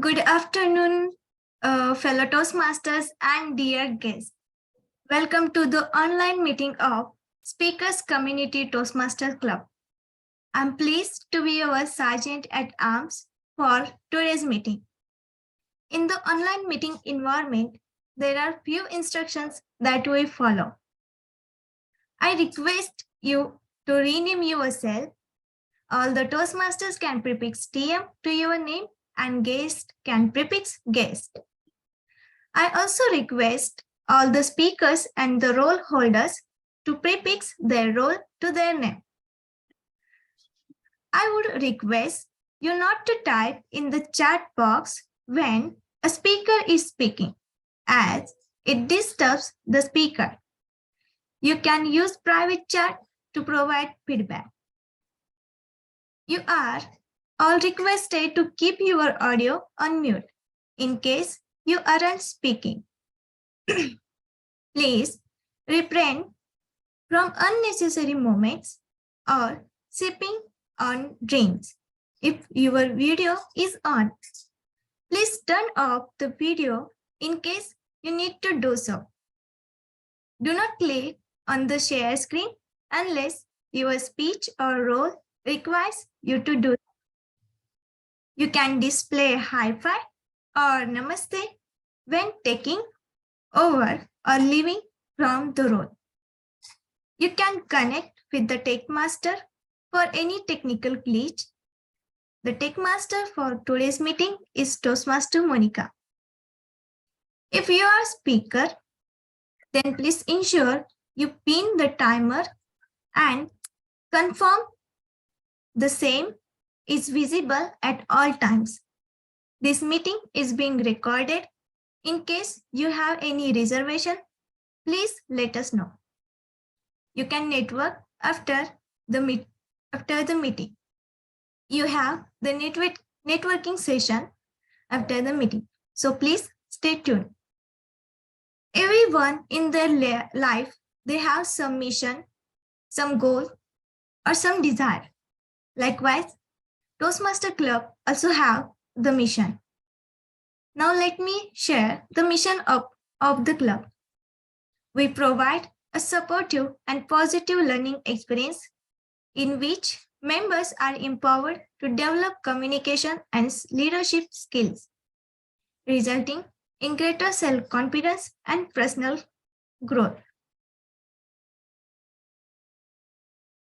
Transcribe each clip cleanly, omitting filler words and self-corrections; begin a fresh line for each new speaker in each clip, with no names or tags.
Good afternoon, fellow Toastmasters and dear guests. Welcome to the online meeting of Speakers Community Toastmasters Club. I'm pleased to be your sergeant at arms for today's meeting. In the online meeting environment, there are few instructions that we follow. I request you to rename yourself. All the Toastmasters can prefix TM to your name and guest can prefix guest. I also request all the speakers and the role holders to prefix their role to their name. I would request you not to type in the chat box when a speaker is speaking, as it disturbs the speaker. You can use private chat to provide feedback. You are all requested to keep your audio on mute in case you aren't speaking. Please refrain from unnecessary moments or sipping on drinks. If your video is on, please turn off the video in case you need to do so. Do not click on the share screen unless your speech or role requires you to do it. You can display hi-fi or namaste when taking over or leaving from the role. You can connect with the TechMaster for any technical glitch. The TechMaster for today's meeting is Toastmaster Monika. If you are a speaker, then please ensure you pin the timer and confirm the same is visible at all times. This meeting is being recorded. In case you have any reservation, please let us know. You can network after the meeting. You have the networking session after the meeting. So please stay tuned. Everyone in their life, they have some mission, some goal, or some desire. Likewise, Toastmaster Club also have the mission. Now let me share the mission of the club. We provide a supportive and positive learning experience in which members are empowered to develop communication and leadership skills, resulting in greater self-confidence and personal growth.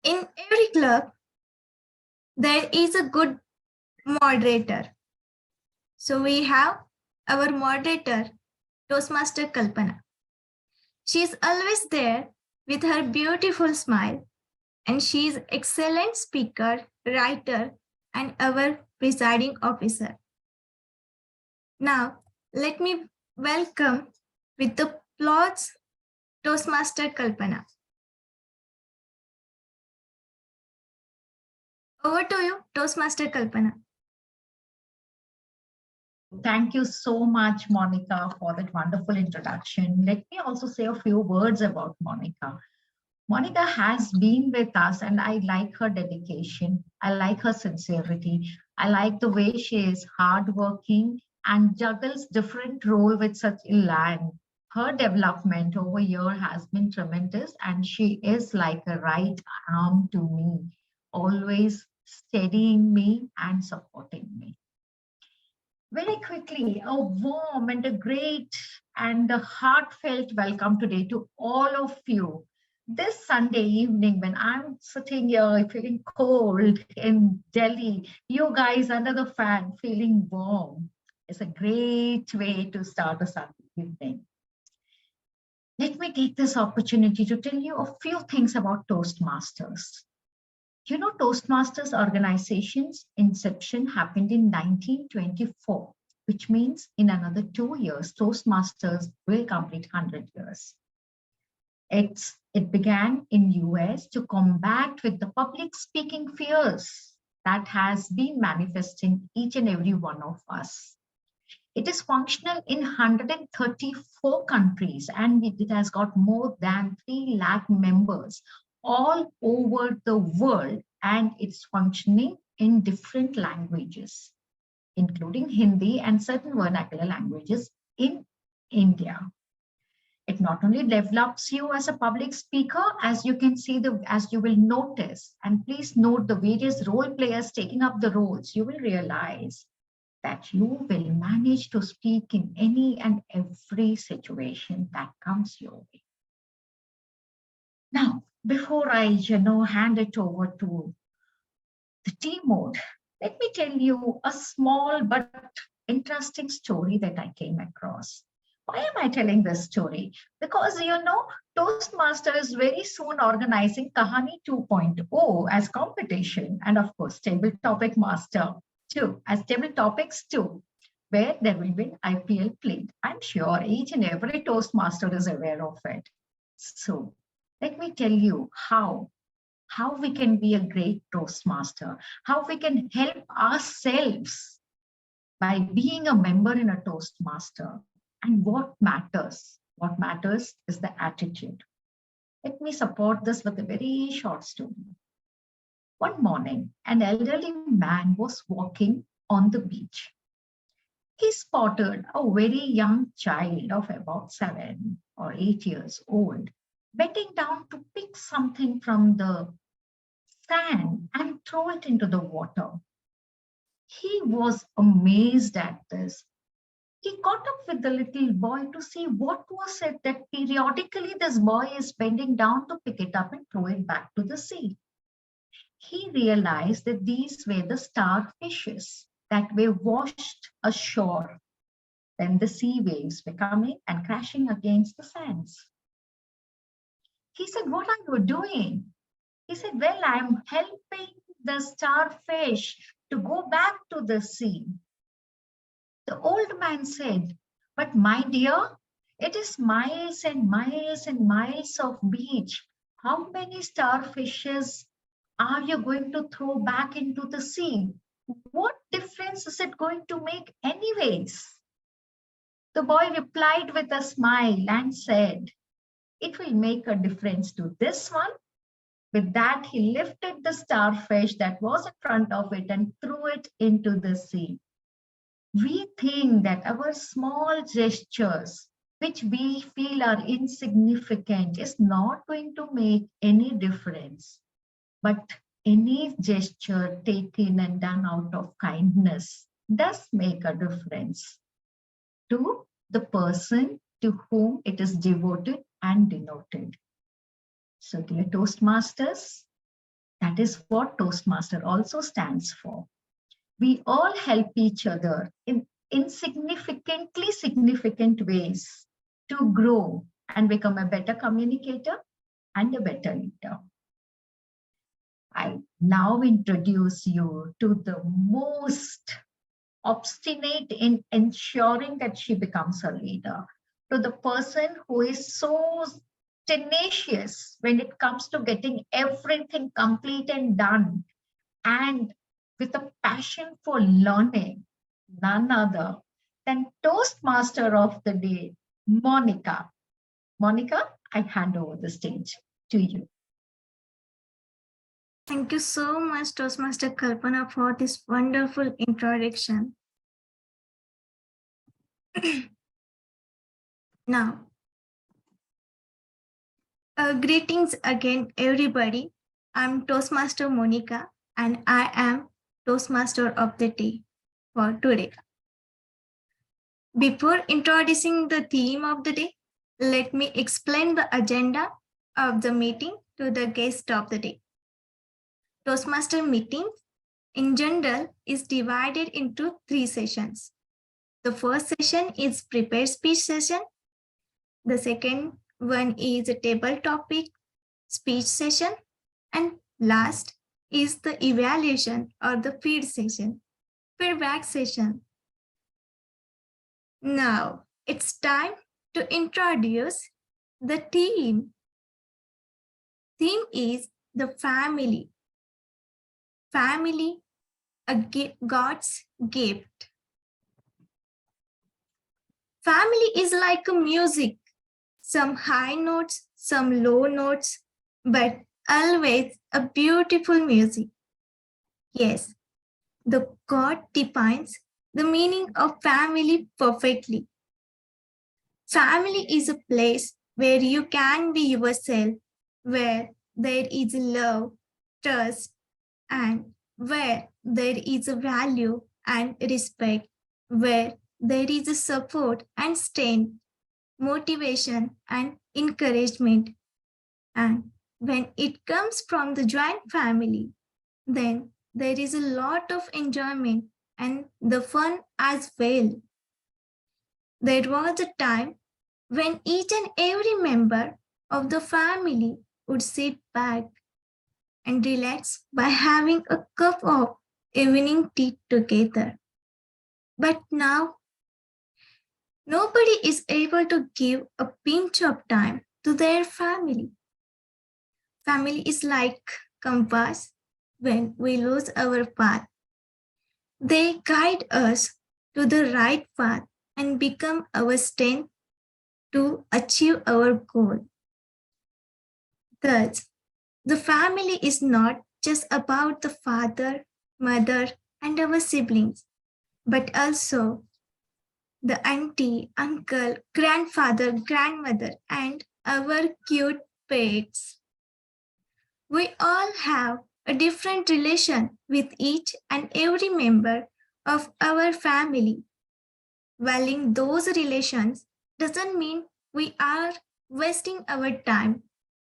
In every club, there is a good moderator. So we have our moderator, Toastmaster Kalpana. She is always there with her beautiful smile, and she is an excellent speaker, writer, and our presiding officer. Now, let me welcome with the applause Toastmaster Kalpana. Over to you, Toastmaster Kalpana.
Thank you so much, Monika, for that wonderful introduction. Let me also say a few words about Monika. Monika has been with us, and I like her dedication. I like her sincerity. I like the way she is hardworking and juggles different roles with such elan. Her development over year has been tremendous, and she is like a right arm to me, always steadying me and supporting me. Very quickly, a warm and a great and a heartfelt welcome today to all of you. This Sunday evening, when I'm sitting here feeling cold in Delhi, you guys under the fan feeling warm. It's a great way to start a Sunday evening. Let me take this opportunity to tell you a few things about Toastmasters. You know, Toastmasters organization's inception happened in 1924, which means in another 2 years, Toastmasters will complete 100 years. It began in US to combat with the public speaking fears that has been manifesting each and every one of us. It is functional in 134 countries, and it has got more than 3 lakh members all over the world, and it's functioning in different languages. including Hindi and certain vernacular languages in India. It not only develops you as a public speaker, as you can see, as you will notice, and please note the various role players taking up the roles, you will realize that you will manage to speak in any and every situation that comes your way. Now, before I, hand it over to the TMOD, let me tell you a small but interesting story that I came across. Why am I telling this story? Because, Toastmasters is very soon organizing Kahani 2.0 as competition, and of course, Table Topic Master 2 as Table Topics 2, where there will be an IPL played. I'm sure each and every Toastmaster is aware of it. So let me tell you how we can be a great Toastmaster, how we can help ourselves by being a member in a Toastmaster. And what matters? What matters is the attitude. Let me support this with a very short story. One morning, an elderly man was walking on the beach. He spotted a very young child of about 7 or 8 years old, bending down to pick something from the sand and throw it into the water. He was amazed at this. He caught up with the little boy to see what was it that periodically this boy is bending down to pick it up and throw it back to the sea. He realized that these were the starfishes that were washed ashore when the sea waves were coming and crashing against the sands. He said, "What are you doing?" He said, "Well, I'm helping the starfish to go back to the sea." The old man said, "But my dear, it is miles and miles and miles of beach. How many starfishes are you going to throw back into the sea? What difference is it going to make anyways?" The boy replied with a smile and said, "It will make a difference to this one." With that, he lifted the starfish that was in front of it and threw it into the sea. We think that our small gestures, which we feel are insignificant, is not going to make any difference. But any gesture taken and done out of kindness does make a difference to the person to whom it is devoted and denoted. So, dear Toastmasters, that is what Toastmaster also stands for. We all help each other in insignificantly significant ways to grow and become a better communicator and a better leader. I now introduce you to the most obstinate in ensuring that she becomes a leader, to the person who is so tenacious when it comes to getting everything complete and done, and with a passion for learning, none other than Toastmaster of the Day, Monika. Monika, I hand over the stage to you.
Thank you so much, Toastmaster Kalpana, for this wonderful introduction. Now, greetings again, everybody. I'm Toastmaster Monika, and I am Toastmaster of the Day for today. Before introducing the theme of the day, let me explain the agenda of the meeting to the guest of the day. Toastmaster meeting in general is divided into 3 sessions. The first session is prepared speech session. The second one is a table topic speech session. And last is the evaluation or the feedback session. Now it's time to introduce the theme. Theme is the family. Family, God's gift. Family is like a music, some high notes, some low notes, but always a beautiful music. Yes, the God defines the meaning of family perfectly. Family is a place where you can be yourself, where there is love, trust, and where there is a value and respect, where there is a support and strength, motivation and encouragement. And when it comes from the joint family, then there is a lot of enjoyment and the fun as well. There was a time when each and every member of the family would sit back and relax by having a cup of evening tea together. But now, nobody is able to give a pinch of time to their family. Family is like compass when we lose our path. They guide us to the right path and become our strength to achieve our goal. Thus, the family is not just about the father, mother, and our siblings, but also the auntie, uncle, grandfather, grandmother, and our cute pets. We all have a different relation with each and every member of our family. Valuing those relations doesn't mean we are wasting our time.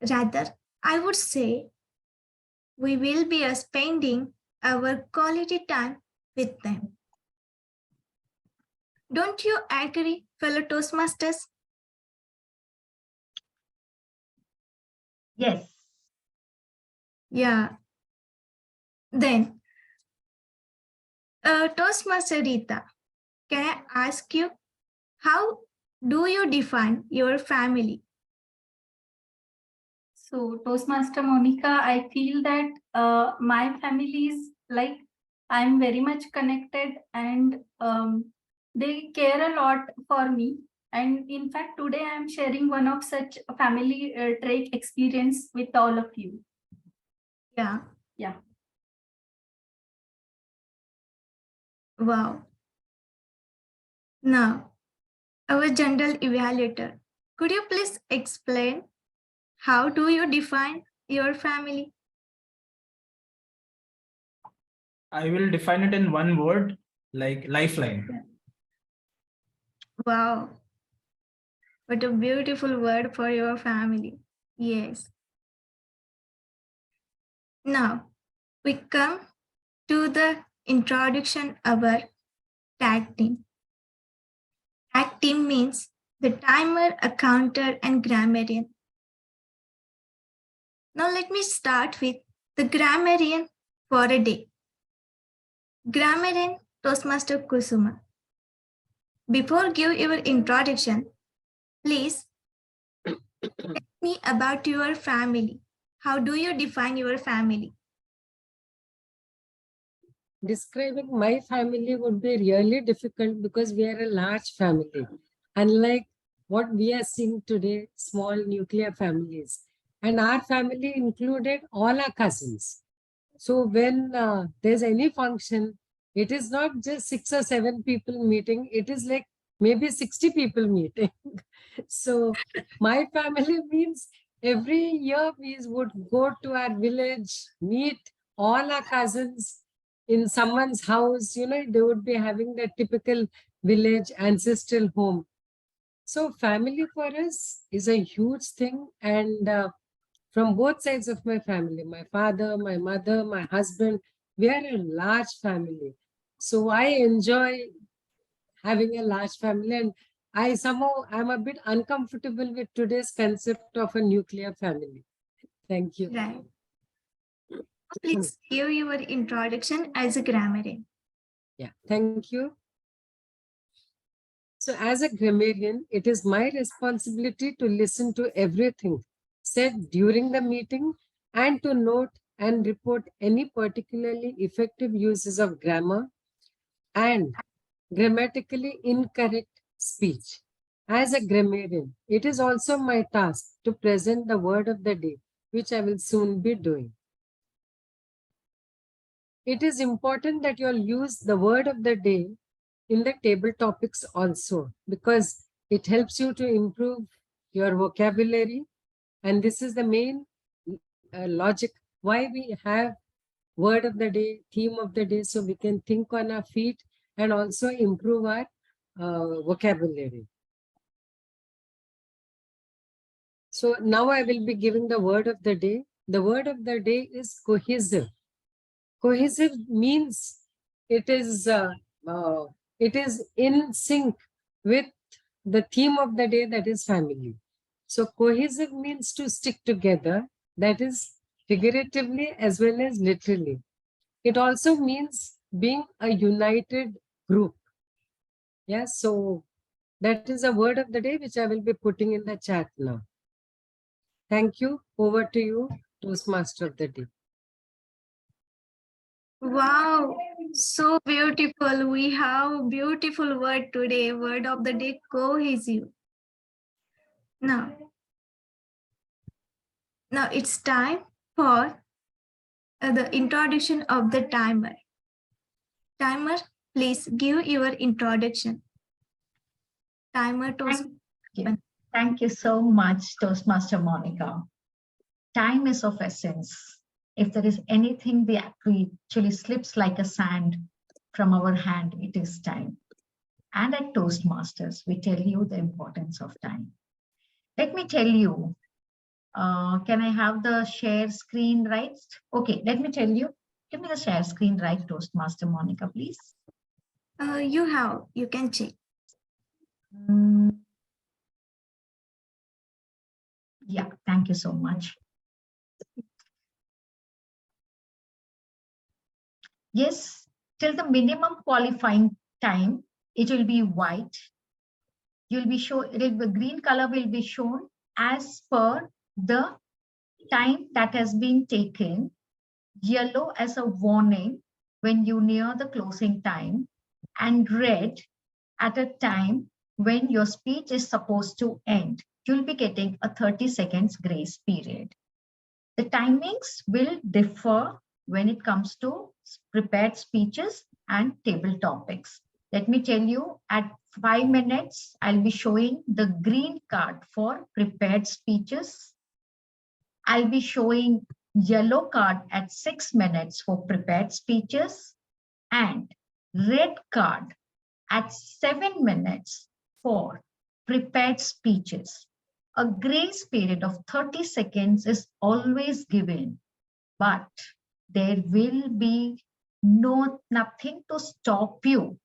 Rather, I would say we will be spending our quality time with them. Don't you agree, fellow Toastmasters?
Yes.
Yeah. Then, Toastmaster Rita, can I ask you, how do you define your family?
So, Toastmaster Monica, I feel that my family is like I'm very much connected and they care a lot for me. And in fact, today I'm sharing one of such family trait experience with all of you.
Yeah.
Yeah.
Wow. Now, our general evaluator, could you please explain how do you define your family?
I will define it in one word, like lifeline.
Wow. What a beautiful word for your family. Yes. Now, we come to the introduction of our tag team. Tag team means the timer, a counter, and grammarian. Now, let me start with the grammarian for a day. Grammarian Toastmaster Kusuma. Before give your introduction, please tell me about your family. How do you define your family?
Describing my family would be really difficult because we are a large family. Unlike what we are seeing today, small nuclear families. And our family included all our cousins. So when there's any function, it is not just 6 or 7 people meeting, it is like maybe 60 people meeting. So my family means every year we would go to our village, meet all our cousins in someone's house. You know, they would be having that typical village ancestral home. So family for us is a huge thing. And from both sides of my family, my father, my mother, my husband, we are a large family. So I enjoy having a large family, and I'm a bit uncomfortable with today's concept of a nuclear family. Thank you.
Right. Please give your introduction as a grammarian.
Yeah, thank you. So as a grammarian, it is my responsibility to listen to everything said during the meeting and to note and report any particularly effective uses of grammar and grammatically incorrect speech. As a grammarian, it is also my task to present the word of the day, which I will soon be doing. It is important that you all use the word of the day in the table topics also, because it helps you to improve your vocabulary. And this is the main logic why we have word of the day, theme of the day, so we can think on our feet and also improve our vocabulary. So now I will be giving the word of the day. The word of the day is cohesive. Cohesive means it is in sync with the theme of the day, that is family. So cohesive means to stick together, that is figuratively as well as literally. It also means being a united group. Yes, so that is a word of the day which I will be putting in the chat now. Thank you. Over to you, Toastmaster of the day.
Wow, so beautiful. We have beautiful word today. Word of the day, cohesive. Now it's time for the introduction of the timer. Timer, please give your introduction. Timer to
Thank you so much, Toastmaster Monika. Time is of essence. If there is anything that actually slips like a sand from our hand, it is time. And at Toastmasters, we tell you the importance of time. Let me tell you, can I have the share screen right? Okay, let me tell you, give me the share screen right, Toastmaster Monika, please.
You can check.
Yeah, thank you so much. Yes, till the minimum qualifying time, it will be white. You'll be shown, the green color will be shown as per the time that has been taken, yellow as a warning when you near the closing time, and red at a time when your speech is supposed to end. You'll be getting a 30 seconds grace period. The timings will differ when it comes to prepared speeches and table topics. Let me tell you, at 5 minutes, I'll be showing the green card for prepared speeches. I'll be showing yellow card at 6 minutes for prepared speeches and red card at 7 minutes for prepared speeches. A grace period of 30 seconds is always given, but there will be nothing to stop you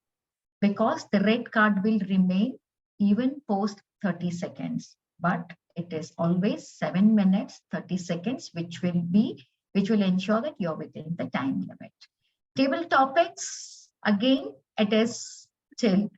because the red card will remain even post 30 seconds. But it is always 7 minutes, 30 seconds, which will ensure that you're within the time limit. Table topics, again, it is till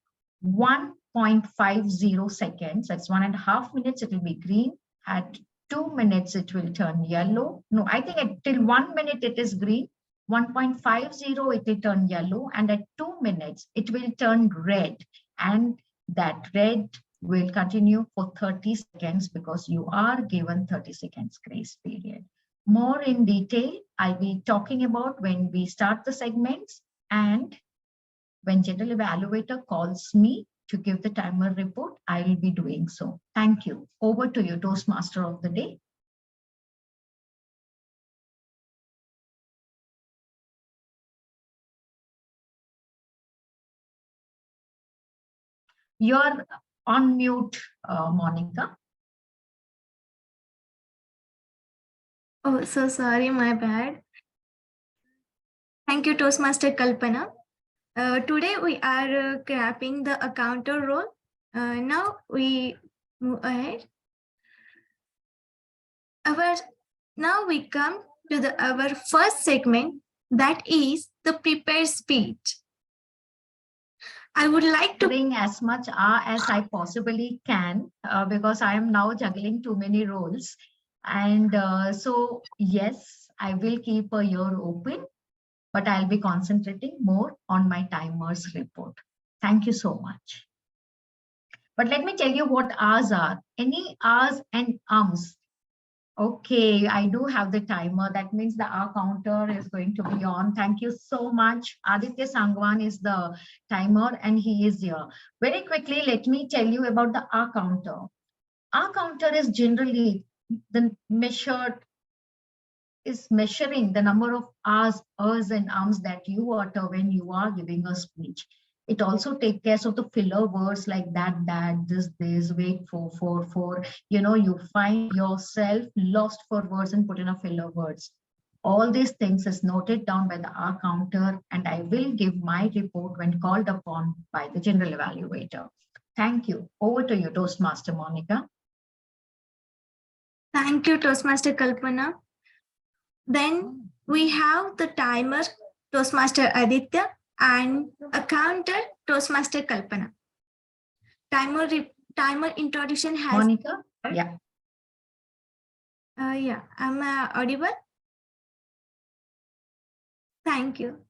1.50 seconds. That's 1.5 minutes, it will be green. At 2 minutes, it will turn yellow. No, I think till 1 minute, it is green. 1.50, it will turn yellow. And at 2 minutes, it will turn red. And that red will continue for 30 seconds because you are given 30 seconds grace period. More in detail, I'll be talking about when we start the segments and when General Evaluator calls me to give the timer report, I will be doing so. Thank you. Over to you, Toastmaster of the day. You're on mute, Monika.
Oh, so sorry, my bad. Thank you, Toastmaster Kalpana. Today we are grabbing the accountor role. Now we move ahead. Now we come to our first segment, that is the prepared speech. I would like to
bring as much as I possibly can because I am now juggling too many roles. And so, yes, I will keep a ear open, but I'll be concentrating more on my timers report. Thank you so much. But let me tell you what R's are. Any R's and ums Okay, I do have the timer. That means the hour counter is going to be on. Thank you so much. Aditya Sangwan is the timer and he is here. Very quickly, let me tell you about the hour counter. Hour counter is generally the measuring the number of hours and arms that you utter when you are giving a speech. It also takes care of the filler words like that, this, wait for. You find yourself lost for words and put in a filler words. All these things is noted down by the hour counter, and I will give my report when called upon by the general evaluator. Thank you. Over to you, Toastmaster Monika.
Thank you, Toastmaster Kalpana. Then we have the timer, Toastmaster Aditya, and a counter, Toastmaster Kalpana. Timer introduction has.
Monika? Yeah.
Yeah, am I audible? Thank you.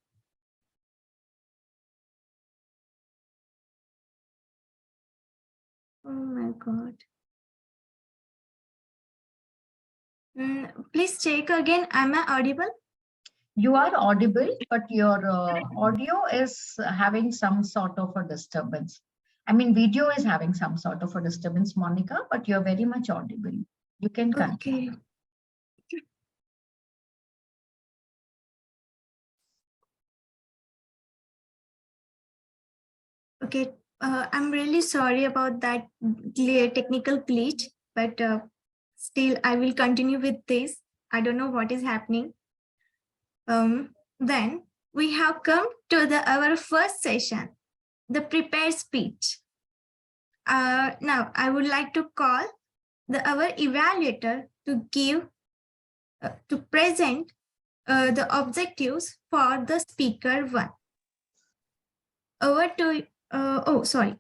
Oh my God. Please check again. Am I audible?
You are audible, but your audio is having some sort of a disturbance. I mean, video is having some sort of a disturbance, Monika, but you're very much audible. You can continue.
Okay. Okay, I'm really sorry about that technical glitch, but still I will continue with this. I don't know what is happening. Then we have come to our first session, the prepared speech. Now I would like to call our evaluator to present the objectives for the speaker one. Over to sorry.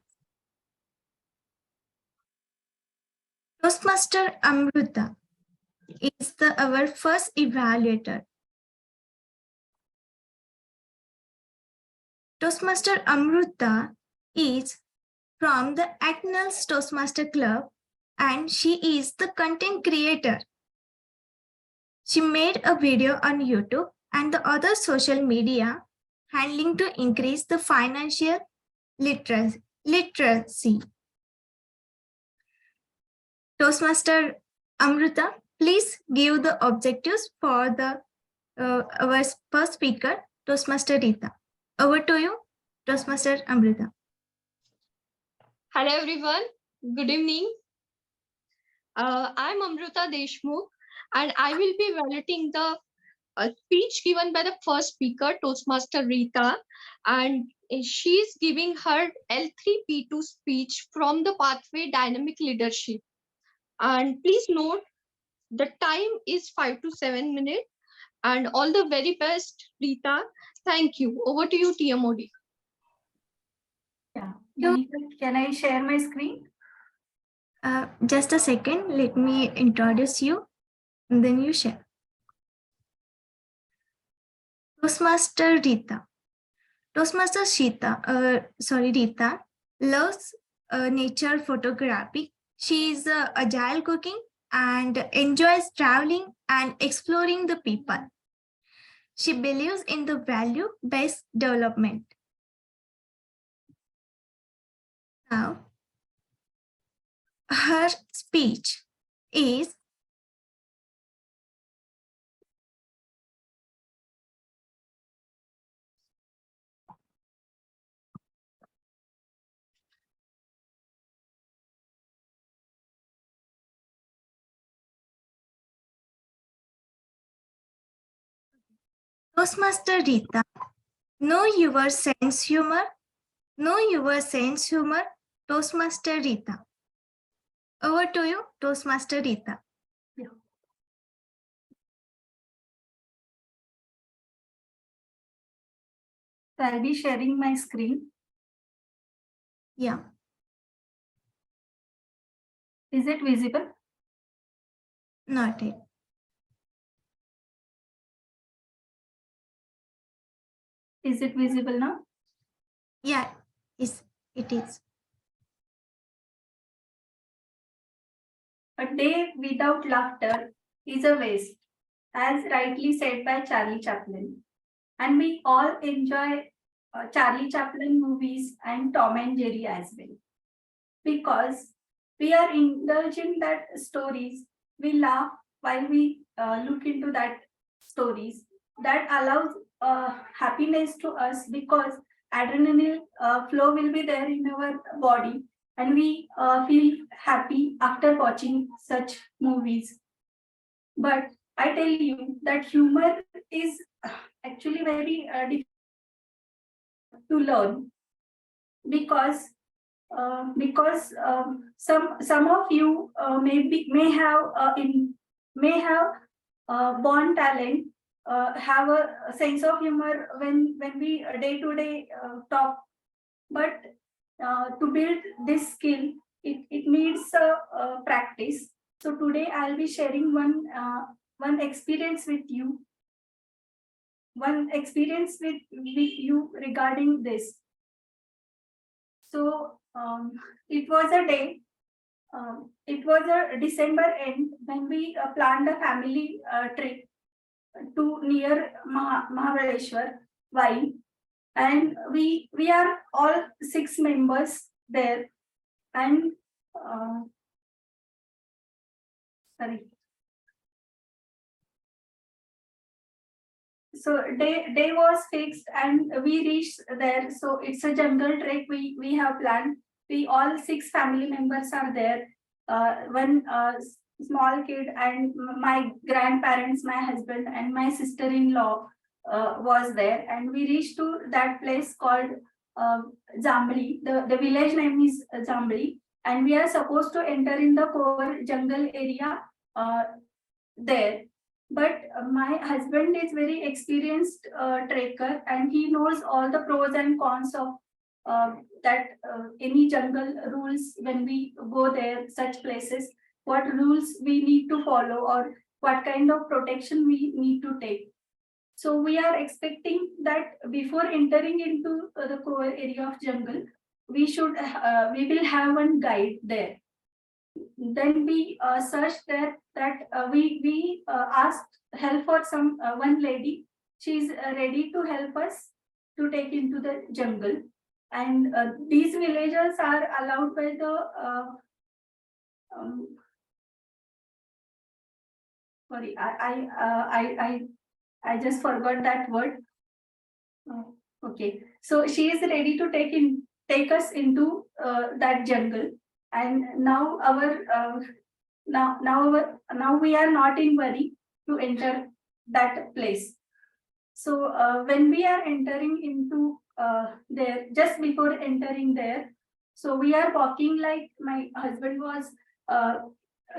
Toastmaster Amruta is our first evaluator. Toastmaster Amruta is from the Acknell's Toastmaster Club and she is the content creator. She made a video on YouTube and the other social media handling to increase the financial literacy. Toastmaster Amruta, please give the objectives for our first speaker, Toastmaster Rita. Over to you, Toastmaster Amruta.
Hello everyone, good evening. I'm Amruta Deshmukh and I will be evaluating the speech given by the first speaker, Toastmaster Rita, and she is giving her L3P2 speech from the Pathway Dynamic Leadership. And please note, the time is 5 to 7 minutes and all the very best, Rita. Thank you. Over to you, TMOD.
Yeah. Monika, can I share my screen?
Just a second, let me introduce you and then you share. Toastmaster Rita. Toastmaster Rita loves nature photography. She is agile cooking and enjoys traveling and exploring the people. She believes in the value-based development. Now, her speech is Toastmaster Rita. Know your sense humor. Know your sense humor, Toastmaster Rita. Over to you, Toastmaster Rita.
Yeah. So I'll be sharing my screen.
Yeah.
Is it visible?
Not it.
Is it visible now?
Yeah, it is.
A day without laughter is a waste, as rightly said by Charlie Chaplin. And we all enjoy Charlie Chaplin movies and Tom and Jerry as well, because we are indulging that stories. We laugh while we look into that stories. That allows happiness to us, because adrenaline flow will be there in our body, and we feel happy after watching such movies. But I tell you that humor is actually very difficult to learn, because some of you may have born talent, have a sense of humor when we day to day talk, but to build this skill, it needs a practice. So today I'll be sharing one experience with you, regarding this. So it was a day, it was a December end when we planned a family trip to near Mahabaleshwar. Why? And we are all 6 members there, and sorry. So day was fixed and we reached there. So it's a jungle trek we have planned. We all 6 family members are there. One small kid and my grandparents, my husband and my sister-in-law was there. And we reached to that place called Jambli. The village name is Jambli. And we are supposed to enter in the core jungle area there. But my husband is very experienced trekker, and he knows all the pros and cons of any jungle rules when we go there, such places, what rules we need to follow or what kind of protection we need to take. So we are expecting that before entering into the core area of jungle, we will have one guide there. Then we searched there, that we asked help for one lady. She's ready to help us to take into the jungle. And these villagers are allowed by the sorry, I just forgot that word. Okay, so she is ready to take us into that jungle. And now now we are not in worry to enter that place. So when we are entering into there, just before entering there, so we are walking, like my husband was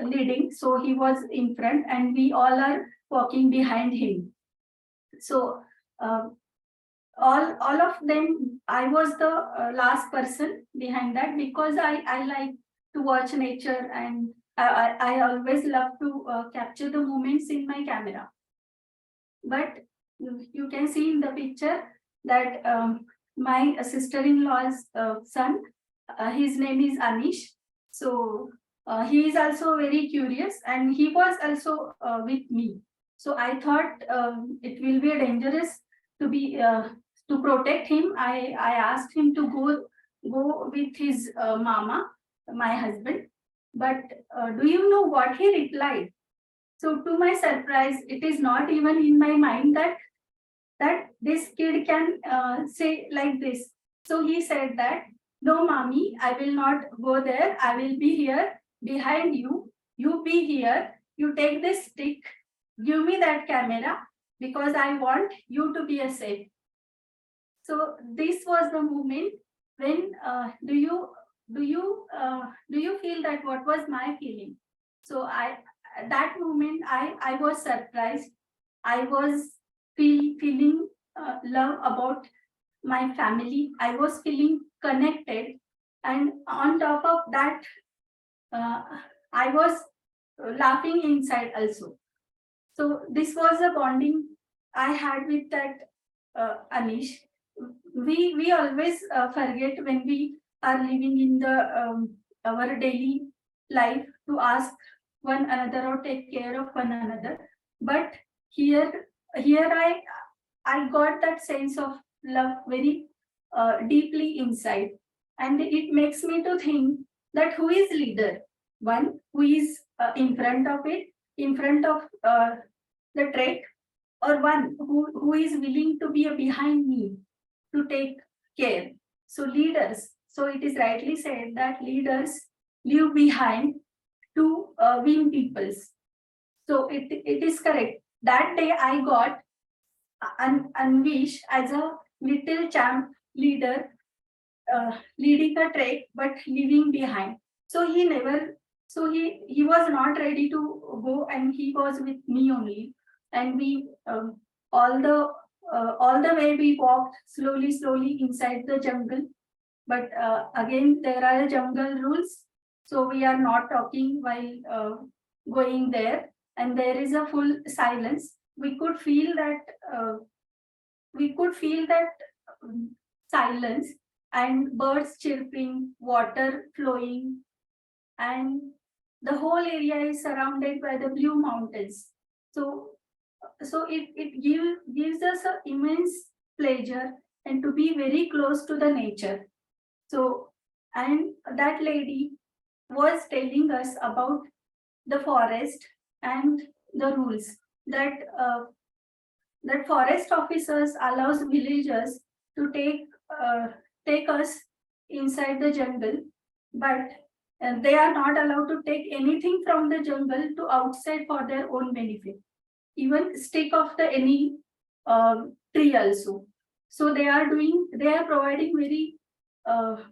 leading, so he was in front and we all are walking behind him. So all of them, I was the last person behind that, because I like to watch nature, and I always love to capture the moments in my camera. But you can see in the picture that my sister-in-law's son, his name is Harish. So he is also very curious, and he was also with me. So I thought it will be dangerous to be to protect him. I asked him to go with his mama, my husband. But do you know what he replied? So to my surprise, it is not even in my mind that this kid can say like this. So he said that, no, mommy, I will not go there. I will be here behind you. You be here. You take this stick. Give me that camera, because I want you to be safe. So this was the moment when do you feel that what was my feeling? So at that moment I was surprised. I was feeling love about my family. I was feeling connected, and on top of that, I was laughing inside also. So this was a bonding I had with that Anish. We always forget when we are living in the our daily life to ask one another or take care of one another. But here I got that sense of love very deeply inside, and it makes me to think that who is leader? One who is in front of the track, or one who is willing to be behind me to take care. So leaders, so it is rightly said that leaders leave behind to win peoples. So it is correct. That day I got Anvish as a little champ leader, leading a trek but leaving behind. So he was not ready to go, and he was with me only. And we all the way we walked slowly inside the jungle. But again, there are jungle rules, so we are not talking while going there, and there is a full silence. We could feel that silence, and birds chirping, water flowing, and the whole area is surrounded by the blue mountains. So it gives us an immense pleasure and to be very close to the nature. So, and that lady was telling us about the forest and the rules that that forest officers allows villagers to take us inside the jungle, but they are not allowed to take anything from the jungle to outside for their own benefit, even stick of the any tree also. So they are providing very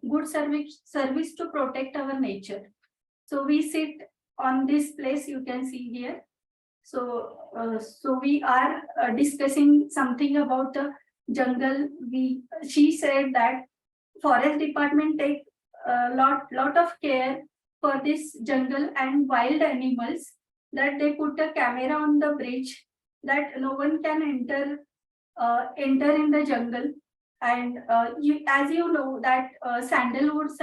good service to protect our nature. So we sit on this place, you can see here. So we are discussing something about the jungle. She said that forest department take a lot of care for this jungle and wild animals, that they put a camera on the bridge that no one can enter in the jungle. And as you know that sandalwoods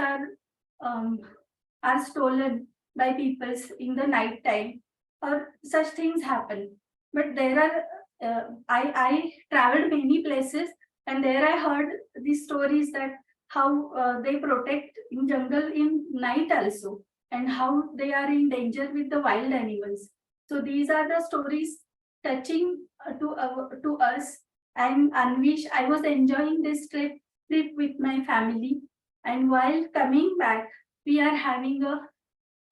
are stolen by people in the night time, or such things happen. But there are I traveled many places, and there I heard these stories that how they protect in jungle in night also, and how they are in danger with the wild animals. So these are the stories touching to us. And Anvish, I was enjoying this trip with my family, and while coming back,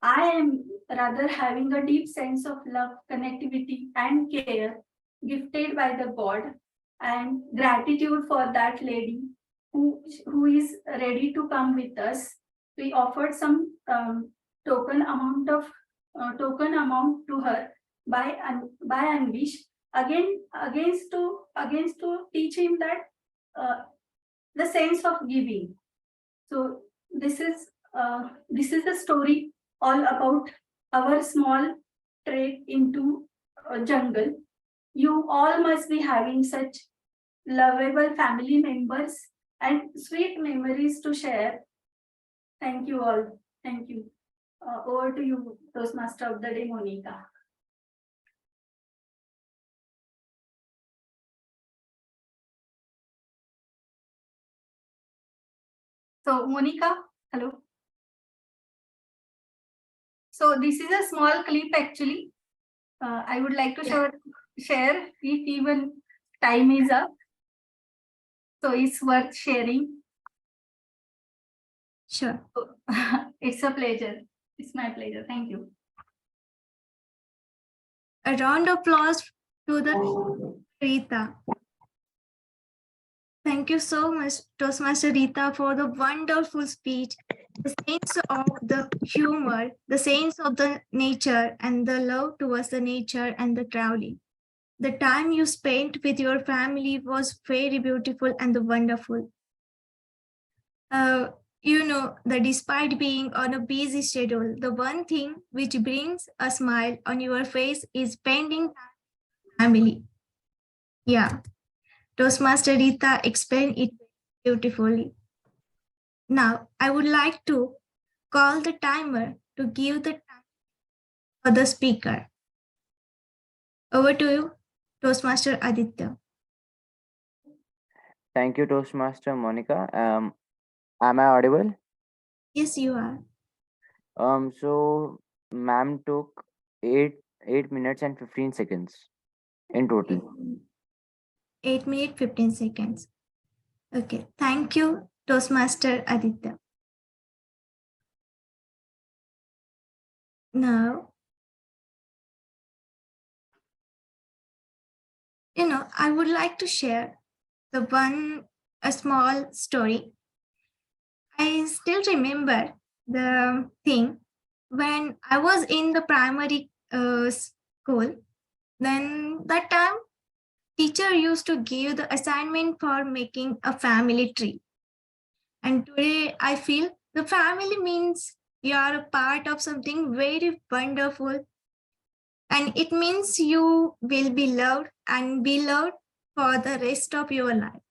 I am rather having a deep sense of love, connectivity, and care gifted by the God, and gratitude for that lady who is ready to come with us. We offered some token amount to her by Anvish, against to teach him that the sense of giving. So this is the story all about our small trek into a jungle. You all must be having such lovable family members and sweet memories to share. Thank you all. Thank you. Over to you, Toastmaster of the Day, Monika. So, Monika, hello. So this is a small clip actually. I would like to share if even time is up. So it's worth sharing.
Sure.
It's a pleasure. It's my pleasure. Thank you.
A round of applause to the Rita. Thank you so much, Toastmaster Rita, for the wonderful speech, the sense of the humor, the sense of the nature, and the love towards the nature and the traveling. The time you spent with your family was very beautiful and wonderful. You know that despite being on a busy schedule, the one thing which brings a smile on your face is spending time with family. Yeah. Toastmaster Rita explained it beautifully. Now, I would like to call the timer to give the time for the speaker. Over to you, Toastmaster Aditya.
Thank you, Toastmaster Monica. Am I audible?
Yes, you are.
So ma'am took 8 minutes and 15 seconds in total.
8 minutes, 15 seconds. Okay, thank you, Toastmaster Aditya. Now, I would like to share a small story. I still remember the thing when I was in the primary school. Then that time, teacher used to give the assignment for making a family tree. And today I feel the family means you are a part of something very wonderful. And it means you will be loved and be loved for the rest of your life.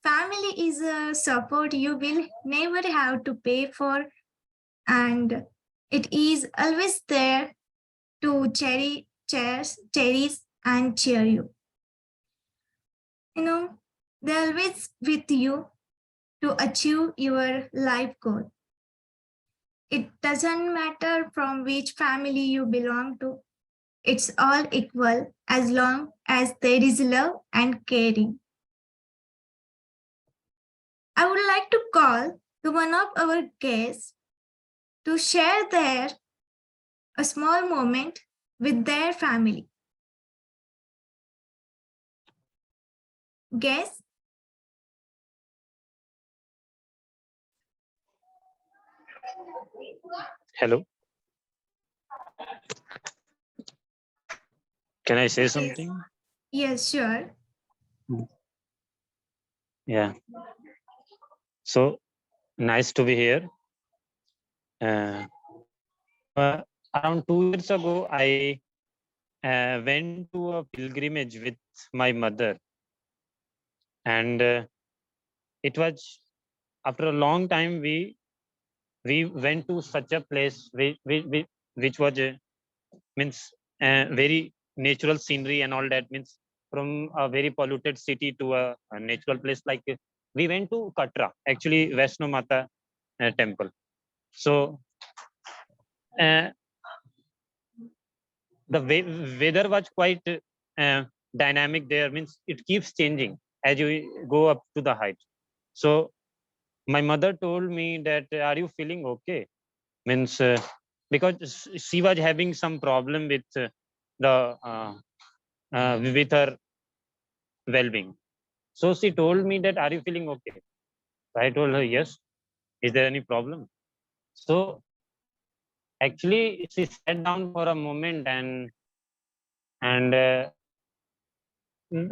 Family is a support you will never have to pay for, and it is always there to cherish and cheer you. They're always with you to achieve your life goal. It doesn't matter from which family you belong to. It's all equal as long as there is love and caring. I would like to call to one of our guests to share a small moment with their family. Guests?
Hello. Can I say something?
Yes, sure.
Yeah. So nice to be here. Around 2 years ago, I went to a pilgrimage with my mother, and it was after a long time we went to such a place which was means very natural scenery and all that, means from a very polluted city to a natural place. Like we went to Katra, actually Vaishno Mata temple. So the weather was quite dynamic there, means it keeps changing as you go up to the height. So my mother told me that, are you feeling okay? Means because she was having some problem with with her well-being. So she told me that, are you feeling okay? I told her, yes. Is there any problem? So actually she sat down for a moment, and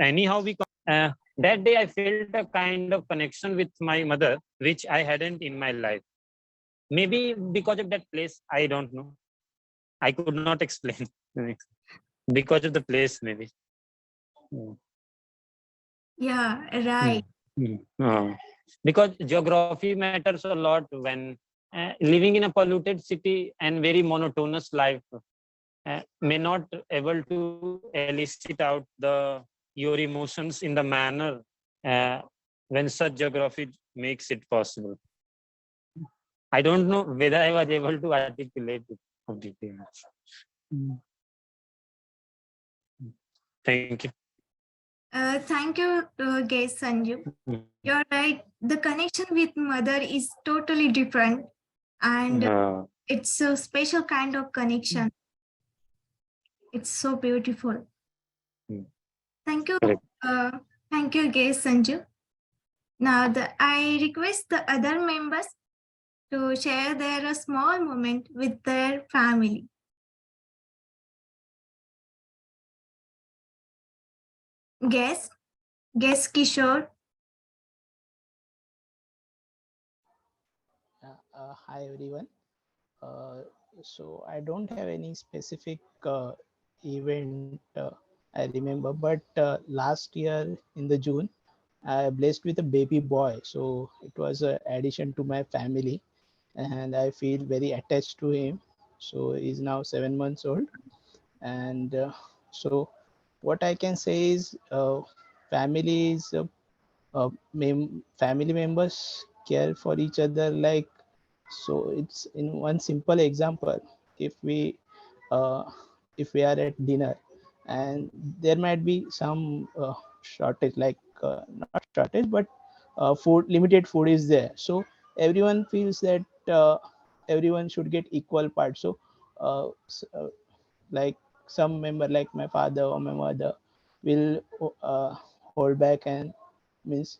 anyhow that day I felt a kind of connection with my mother which I hadn't in my life. Maybe because of that place, I don't know. I could not explain. Because of the place, maybe.
Yeah, right.
Because geography matters a lot when living in a polluted city and very monotonous life may not able to elicit out your emotions in the manner when such geography makes it possible. I don't know whether I was able to articulate it completely. Thank you.
Thank you, guest Sanju. You're right. The connection with mother is totally different, and it's a special kind of connection. It's so beautiful. Thank you. Thank you, guest Sanju. Now, I request the other members to share their small moment with their family. Guest Kishore.
Hi everyone. So I don't have any specific event I remember, but last year in the June, I blessed with a baby boy. So it was an addition to my family, and I feel very attached to him. So he's now 7 months old. And so what I can say is family is family members care for each other. Like, so it's in one simple example. If we uh, if we are at dinner and there might be some shortage, like not shortage, but food, limited food is there, so everyone feels that everyone should get equal part. So like some member, like my father or my mother, will hold back, and means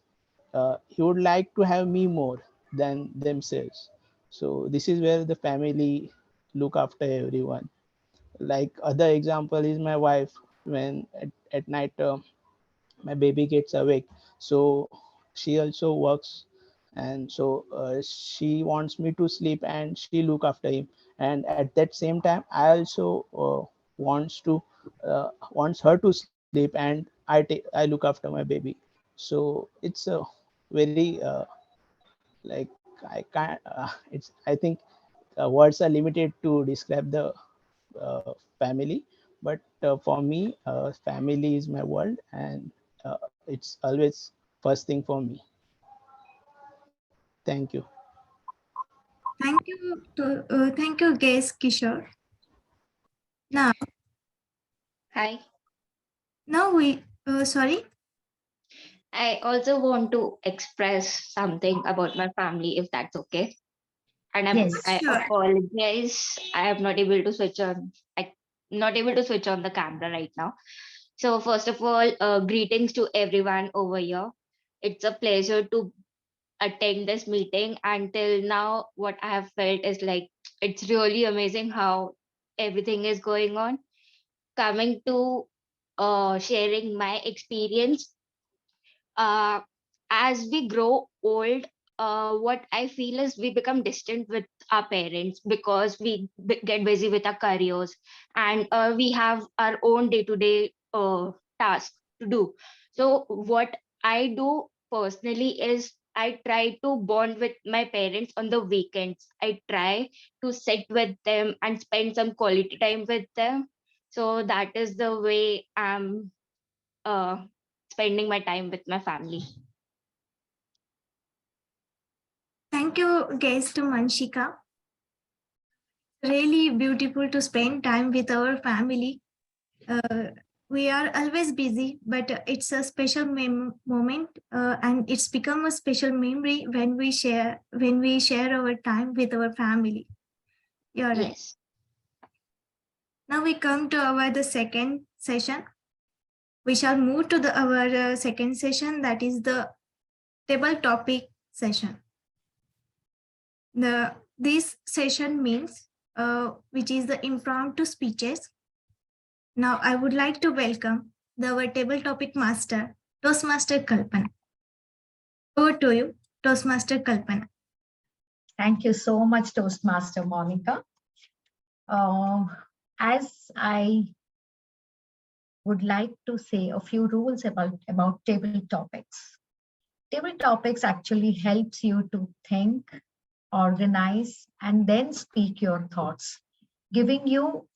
he would like to have me more than themselves. So this is where the family look after everyone. Like other example is my wife. When at night my baby gets awake, so she also works, and so she wants me to sleep and she look after him. And at that same time I also wants her to sleep, and I look after my baby. So it's a very like I can't it's I think words are limited to describe the family. But for me, family is my world, and it's always first thing for me. Thank you.
Thank you, guest Kishore. Now,
Hi.
sorry.
I also want to express something about my family, if that's okay. And
Yes.
I
Sure.
apologize. I am not able to switch on. I'm not able to switch on the camera right now. So first of all, greetings to everyone over here. It's a pleasure to attend this meeting. Until now, what I have felt is like it's really amazing how everything is going on. Coming to sharing my experience, uh, as we grow old, what I feel is we become distant with our parents because we get busy with our careers, and we have our own day-to-day tasks to do. So what I do personally is I try to bond with my parents on the weekends. I try to sit with them and spend some quality time with them. So that is the way I'm uh, spending my time with my family.
Thank you, guest Manshika. Really beautiful to spend time with our family. We are always busy, but it's a special moment, and it's become a special memory when we share our time with our family. You're right.
Yes.
Now we come to the second session. We shall move to our second session, that is the table topic session. This session means which is the impromptu speeches. Now I would like to welcome our table topic master, Toastmaster Kalpana. Over to you, Toastmaster Kalpana.
Thank you so much, Toastmaster Monika. As I would like to say a few rules about table topics. Table topics actually helps you to think, organize, and then speak your thoughts, giving you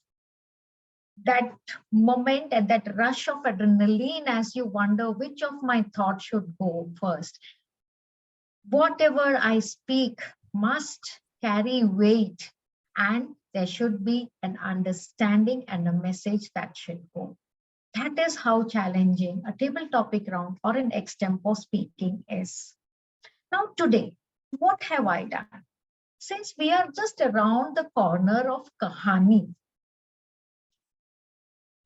that moment and that rush of adrenaline as you wonder which of my thoughts should go first. Whatever I speak must carry weight, and there should be an understanding and a message that should go. That is how challenging a table topic round or an extempo speaking is. Now today, what have I done? Since we are just around the corner of Kahani,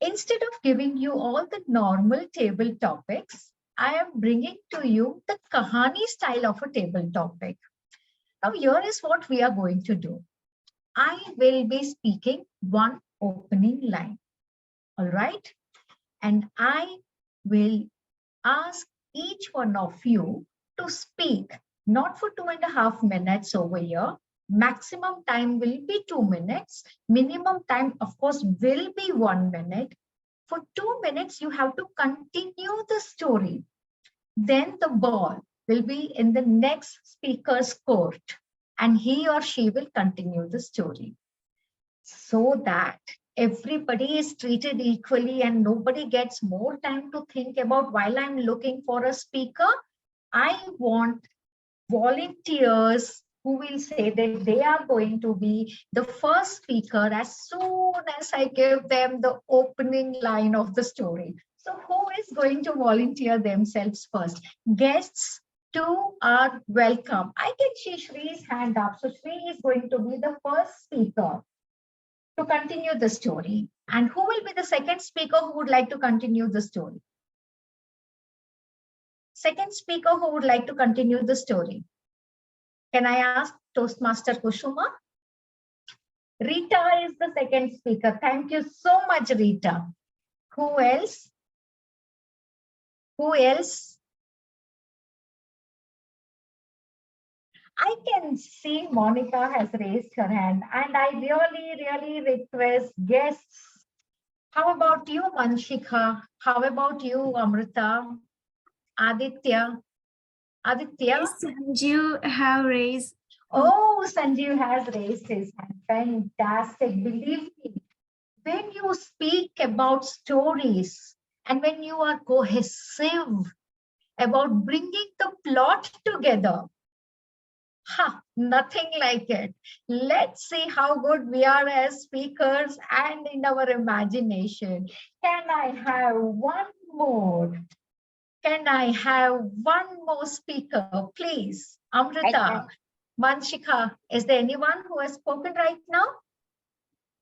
instead of giving you all the normal table topics, I am bringing to you the Kahani style of a table topic. Now here is what we are going to do. I will be speaking one opening line, all right? And I will ask each one of you to speak, not for 2.5 minutes over here. Maximum time will be 2 minutes. Minimum time, of course, will be 1 minute. For 2 minutes, you have to continue the story. Then the ball will be in the next speaker's court, and he or she will continue the story. so that everybody is treated equally and nobody gets more time to think about while I'm looking for a speaker, I want volunteers who will say that they are going to be the first speaker as soon as I give them the opening line of the story. So who is going to volunteer themselves first? Guests too are welcome. I can see Shree's hand up. So Shree is going to be the first speaker to continue the story. And who will be the second speaker who would like to continue the story? Second speaker who would like to continue the story? Can I ask Toastmaster Kushuma? Rita is the second speaker. Thank you so much, Rita. Who else? Who else? I can see Monica has raised her hand, and I really request guests. How about you, Manshika? How about you, Amrita? Aditya? Aditya?
Yes, Sanjeev have raised.
Oh, Sanjeev has raised his hand. Fantastic. Believe me, when you speak about stories and when you are cohesive about bringing the plot together, nothing like it. Let's see how good we are as speakers and in our imagination. Can I have one more? Can I have one more speaker, please? Amrita, Manshika, is there anyone who has spoken right now?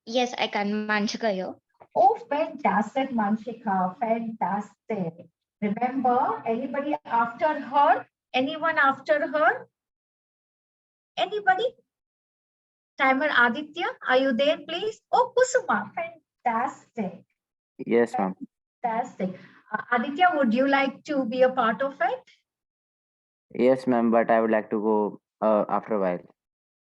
Yes, I can. Manshika here.
Oh, fantastic, Manshika, fantastic. Remember, anybody after her? Anyone after her? Anybody? Timer Aditya, are you there, please? Oh, Kusuma, fantastic.
Yes, ma'am.
Fantastic. Aditya, would you like to be a part of it?
Yes, ma'am, but I would like to go after a while.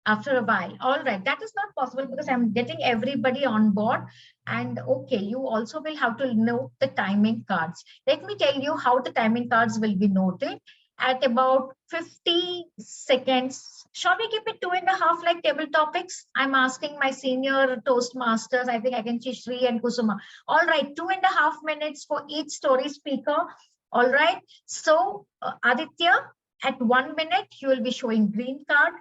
After a while. All right. That is not possible because I'm getting everybody on board. And okay, you also will have to note the timing cards. Let me tell you how the timing cards will be noted. At about 50 seconds, shall we keep it 2.5 like table topics? I'm asking my senior Toastmasters. I think I can see Shri and Kusuma. All right, 2.5 minutes for each story speaker. All right. So Aditya, at 1 minute, you will be showing green card.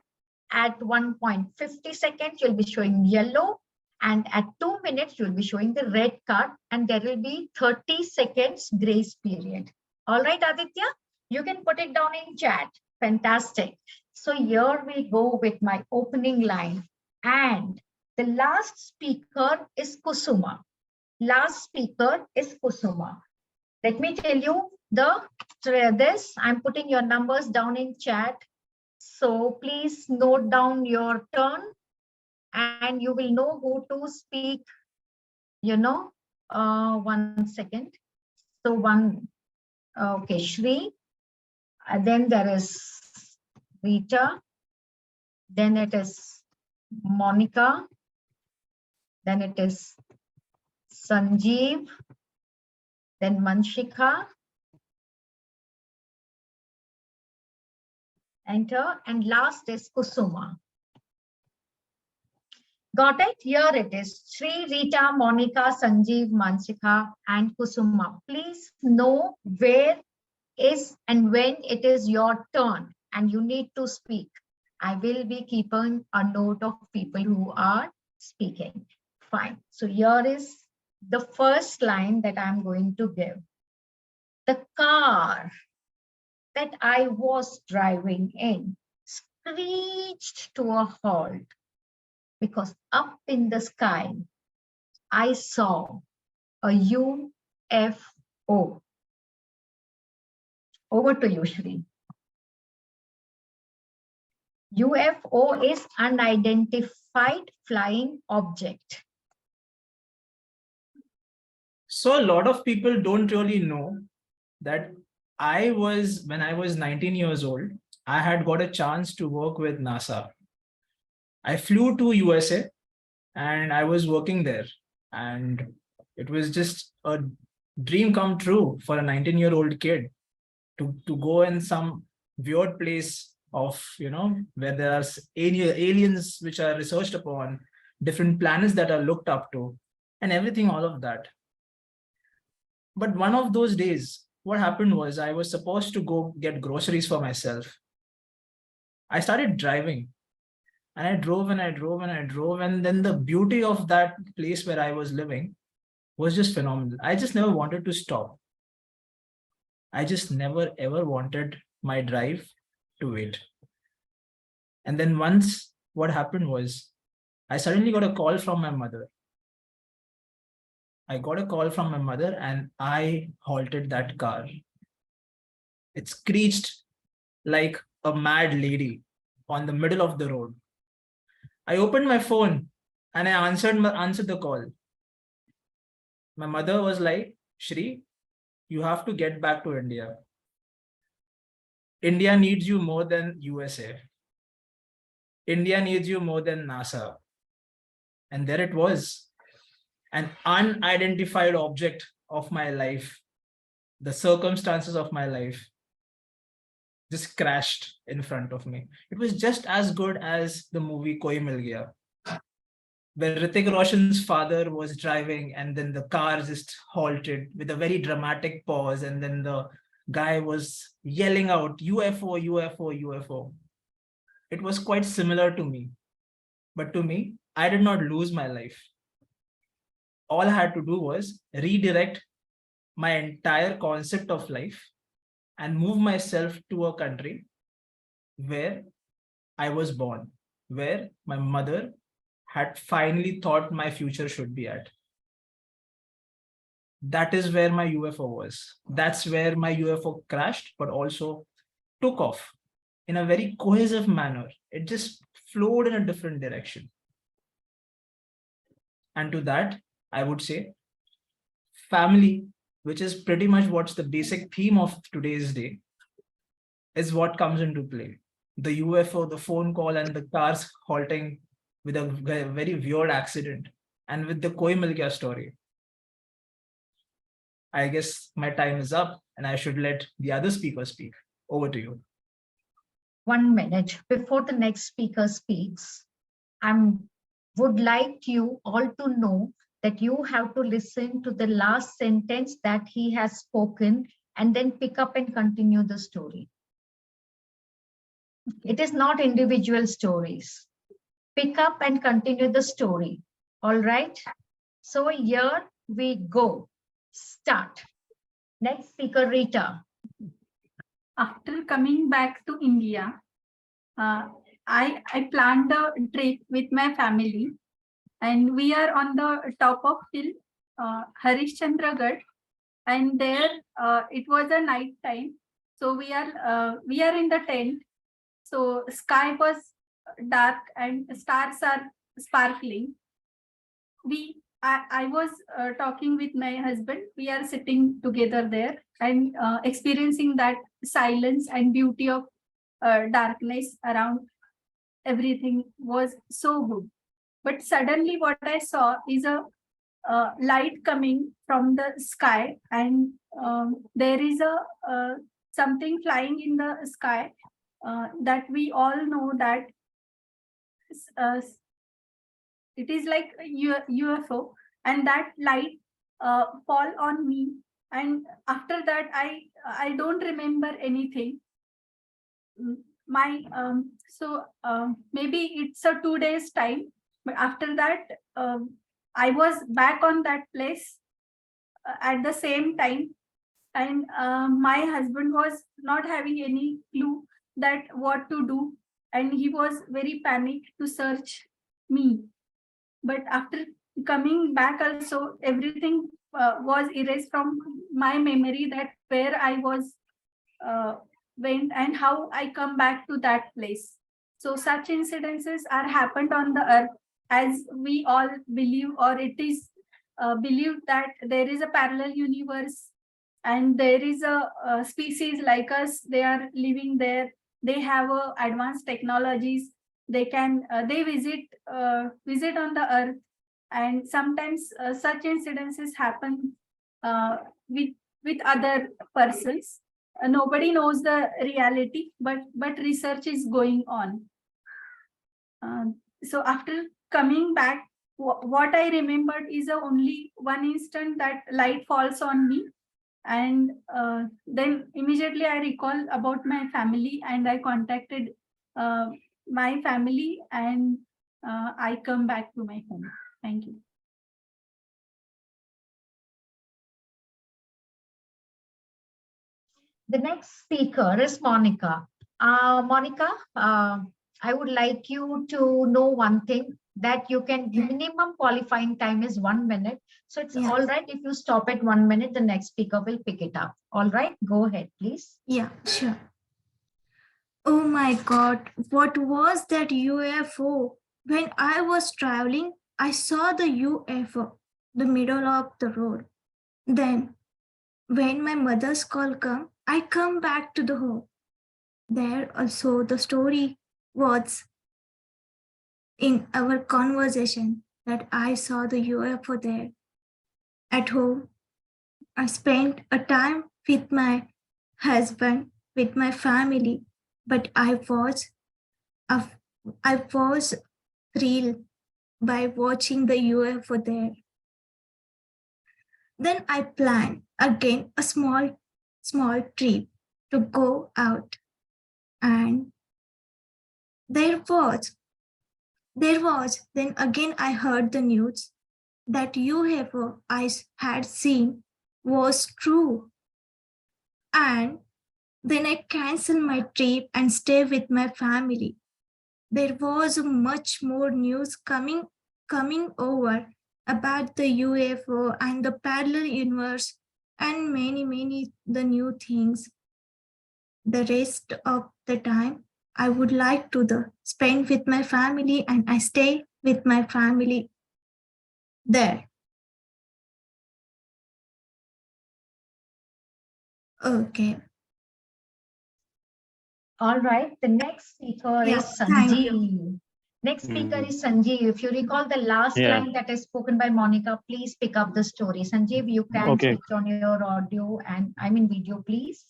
At 1.50 seconds, you'll be showing yellow. And at 2 minutes, you'll be showing the red card. And there will be 30 seconds grace period. All right, Aditya, you can put it down in chat. Fantastic. So here we go with my opening line. And the last speaker is Kusuma. Last speaker is Kusuma. Let me tell you this. I'm putting your numbers down in chat. So please note down your turn and you will know who to speak, 1 second. So okay, Shri, then there is Rita, then it is Monica, then it is Sanjeev, then Manshika, enter, and last is Kusuma. Got it? Here it is. Shri, Rita, Monica, Sanjeev, Manshika, and Kusuma. Please know where is and when it is your turn and you need to speak. I will be keeping a note of people who are speaking. Fine. So here is the first line that I'm going to give. The car that I was driving in screeched to a halt because up in the sky, I saw a UFO. Over to you, Shri. UFO is unidentified flying object.
So a lot of people don't really know that when I was 19 years old, I had got a chance to work with NASA. I flew to USA and I was working there, and it was just a dream come true for a 19-year-old kid to go in some weird place of, where there are aliens which are researched upon, different planets that are looked up to, and everything, all of that. But one of those days, what happened was I was supposed to go get groceries for myself. I started driving, and I drove and I drove and I drove. And then the beauty of that place where I was living was just phenomenal. I just never wanted to stop. I just never ever wanted my drive to wait. And then once what happened was I suddenly got a call from my mother. I got a call from my mother and I halted that car. It screeched like a mad lady on the middle of the road. I opened my phone and I answered the call. My mother was like, Shri, you have to get back to India. India needs you more than USA. India needs you more than NASA. And there it was, an unidentified object of my life, the circumstances of my life just crashed in front of me. It was just as good as the movie Koi Mil Gaya, where Hrithik Roshan's father was driving and then the car just halted with a very dramatic pause, and then the guy was yelling out, UFO, UFO, UFO. It was quite similar to me. But to me, I did not lose my life. All I had to do was redirect my entire concept of life and move myself to a country where I was born, where my mother had finally thought my future should be at. That is where my UFO was. That's where my UFO crashed, but also took off in a very cohesive manner. It just flowed in a different direction. And to that, I would say family, which is pretty much what's the basic theme of today's day, is what comes into play. The UFO, the phone call, and the cars halting with a very weird accident, and with the Koi Mil Gaya story. I guess my time is up and I should let the other speaker speak. Over to you.
1 minute before the next speaker speaks, I would like you all to know that you have to listen to the last sentence that he has spoken and then pick up and continue the story. It is not individual stories. Pick up and continue the story. All right. So here we go. Start. Next speaker, Rita.
After coming back to India, I planned a trip with my family, and we are on the top of hill, Harish, and there it was a night time. So we are in the tent. So sky was dark and stars are sparkling. I was talking with my husband. We are sitting together there and experiencing that silence and beauty of darkness around. Everything was so good. But suddenly what I saw is a light coming from the sky, and there is a something flying in the sky that we all know that it is like a UFO, and that light fall on me. And after that, I don't remember anything. Maybe it's a 2 days time, but after that I was back on that place at the same time, and my husband was not having any clue that what to do, and he was very panicked to search me. But after coming back also, everything was erased from my memory, that where I was went and how I come back to that place. So such incidences are happened on the earth, as we all believe, or it is believed that there is a parallel universe and there is a species like us. They are living there. They have advanced technologies. They can they visit on the earth, and sometimes such incidences happen with other persons. Nobody knows the reality, but research is going on. So after coming back, what I remembered is only one instant that light falls on me. And then immediately I recall about my family, and I contacted my family, and I come back to my home. Thank you.
The next speaker is Monika. Monika, I would like you to know one thing, that you can, minimum qualifying time is 1 minute. So it's
Yes.
all right if you stop at 1 minute, the next speaker will pick it up. All right, go ahead, please.
Yeah, sure. Oh my God, what was that UFO? When I was traveling, I saw the UFO, the middle of the road. Then, when my mother's call come, I come back to the home. There also the story was in our conversation that I saw the UFO there. At home, I spent a time with my husband, with my family, but I was thrilled by watching the UFO there. Then I planned again a small trip to go out, and there was then again I heard the news that UFO I had seen was true, and then I canceled my trip and stay with my family. There was much more news coming over about the UFO and the parallel universe and many the new things. The rest of the time I would like to spend with my family, and I stay with my family there. Okay.
All right, the next speaker
Yeah,
is
thank you.
Sanjeev. Next speaker is Sanjeev. If you recall the last
Yeah.
line that is spoken by Monika, please pick up the story. Sanjeev, you can
Okay.
switch on your audio and video, please.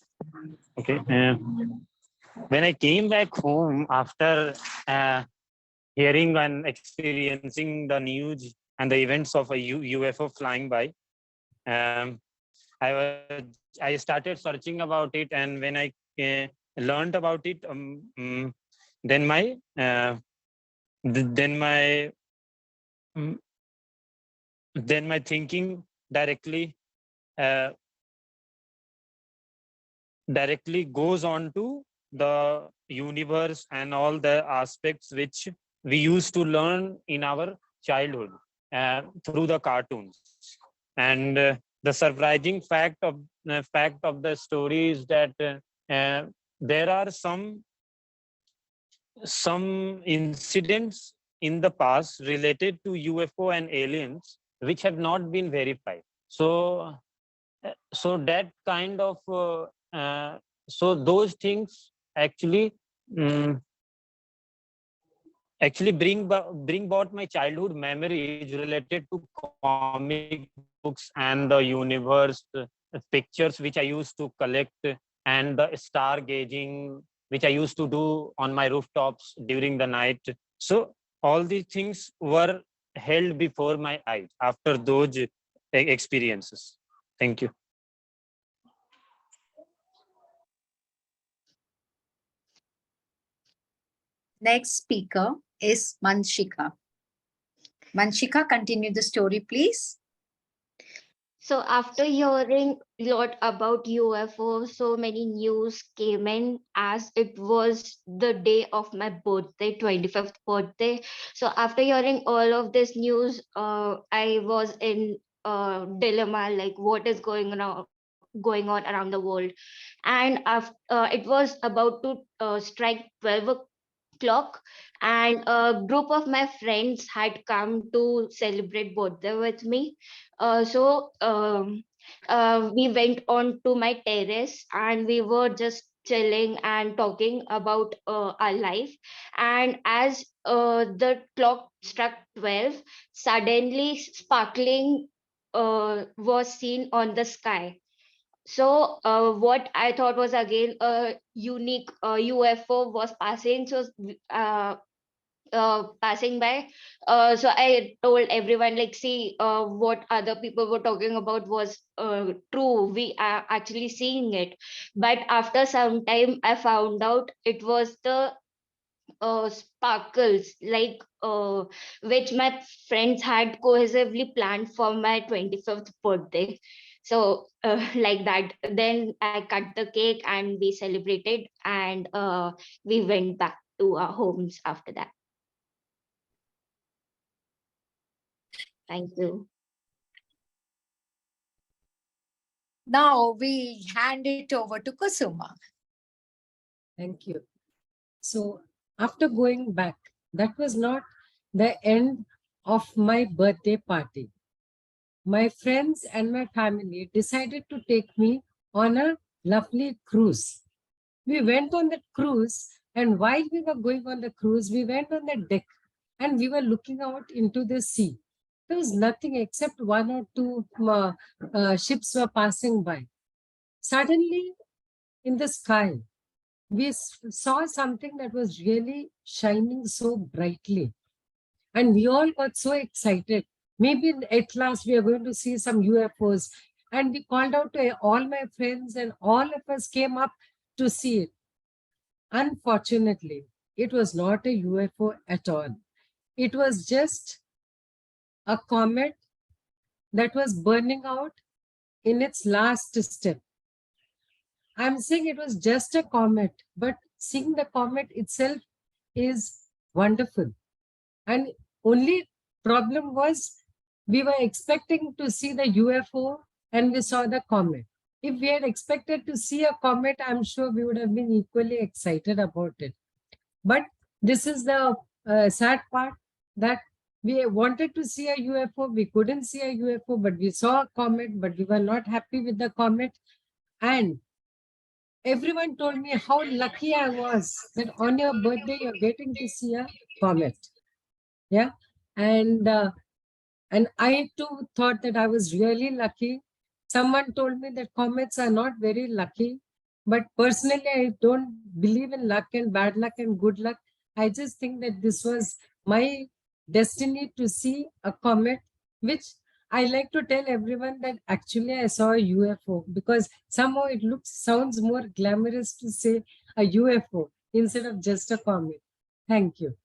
Okay. When I came back home after hearing and experiencing the news and the events of a UFO flying by, I started searching about it, and when I learned about it, then my thinking directly goes on to the universe and all the aspects which we used to learn in our childhood through the cartoons. And the surprising fact of the story is that there are some incidents in the past related to UFO and aliens which have not been verified. So that kind of so those things actually bring about my childhood memories related to comic books and the universe, pictures which I used to collect, and the stargazing which I used to do on my rooftops during the night. So all these things were held before my eyes after those experiences. Thank you.
Next speaker is Manshika. Manshika, continue the story, please.
So after hearing a lot about UFO, so many news came in as it was the day of my birthday, 25th birthday. So after hearing all of this news, I was in a dilemma, like what is going on around the world. And after, it was about to strike 12 o'clock, and a group of my friends had come to celebrate birthday with me. We went on to my terrace, and we were just chilling and talking about our life. And as the clock struck 12, suddenly sparkling was seen on the sky. So what I thought was again a unique UFO was passing. So passing by. So I told everyone, like, see, what other people were talking about was true. We are actually seeing it. But after some time, I found out it was the sparkles, like which my friends had cohesively planned for my 25th birthday. So like that, then I cut the cake and we celebrated, and we went back to our homes after that. Thank you.
Now we hand it over to Kusuma.
Thank you. So after going back, that was not the end of my birthday party. My friends and my family decided to take me on a lovely cruise. We went on the cruise, and while we were going on the cruise, we went on the deck and we were looking out into the sea. There was nothing except one or two ships were passing by. Suddenly, in the sky, we saw something that was really shining so brightly. And we all got so excited. Maybe at last we are going to see some UFOs. And we called out to all my friends, and all of us came up to see it. Unfortunately, it was not a UFO at all. It was just a comet that was burning out in its last step. I'm saying it was just a comet, but seeing the comet itself is wonderful. And only problem was we were expecting to see the UFO and we saw the comet. If we had expected to see a comet, I'm sure we would have been equally excited about it. But this is the sad part, that we wanted to see a UFO. We couldn't see a UFO, but we saw a comet, but we were not happy with the comet. And everyone told me how lucky I was that on your birthday, you're getting to see a comet. Yeah. And I too thought that I was really lucky. Someone told me that comets are not very lucky, but personally, I don't believe in luck and bad luck and good luck. I just think that this was my destiny to see a comet, which I like to tell everyone that actually I saw a UFO, because somehow it sounds more glamorous to say a UFO instead of just a comet. Thank you.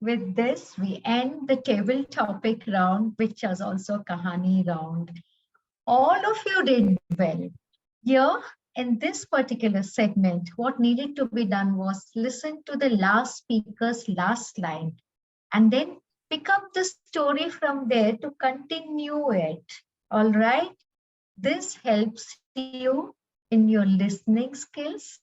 With this, we end the table topic round, which is also Kahani round. All of you did well. Here, in this particular segment, what needed to be done was listen to the last speaker's last line and then pick up the story from there to continue it. All right? This helps you in your listening skills,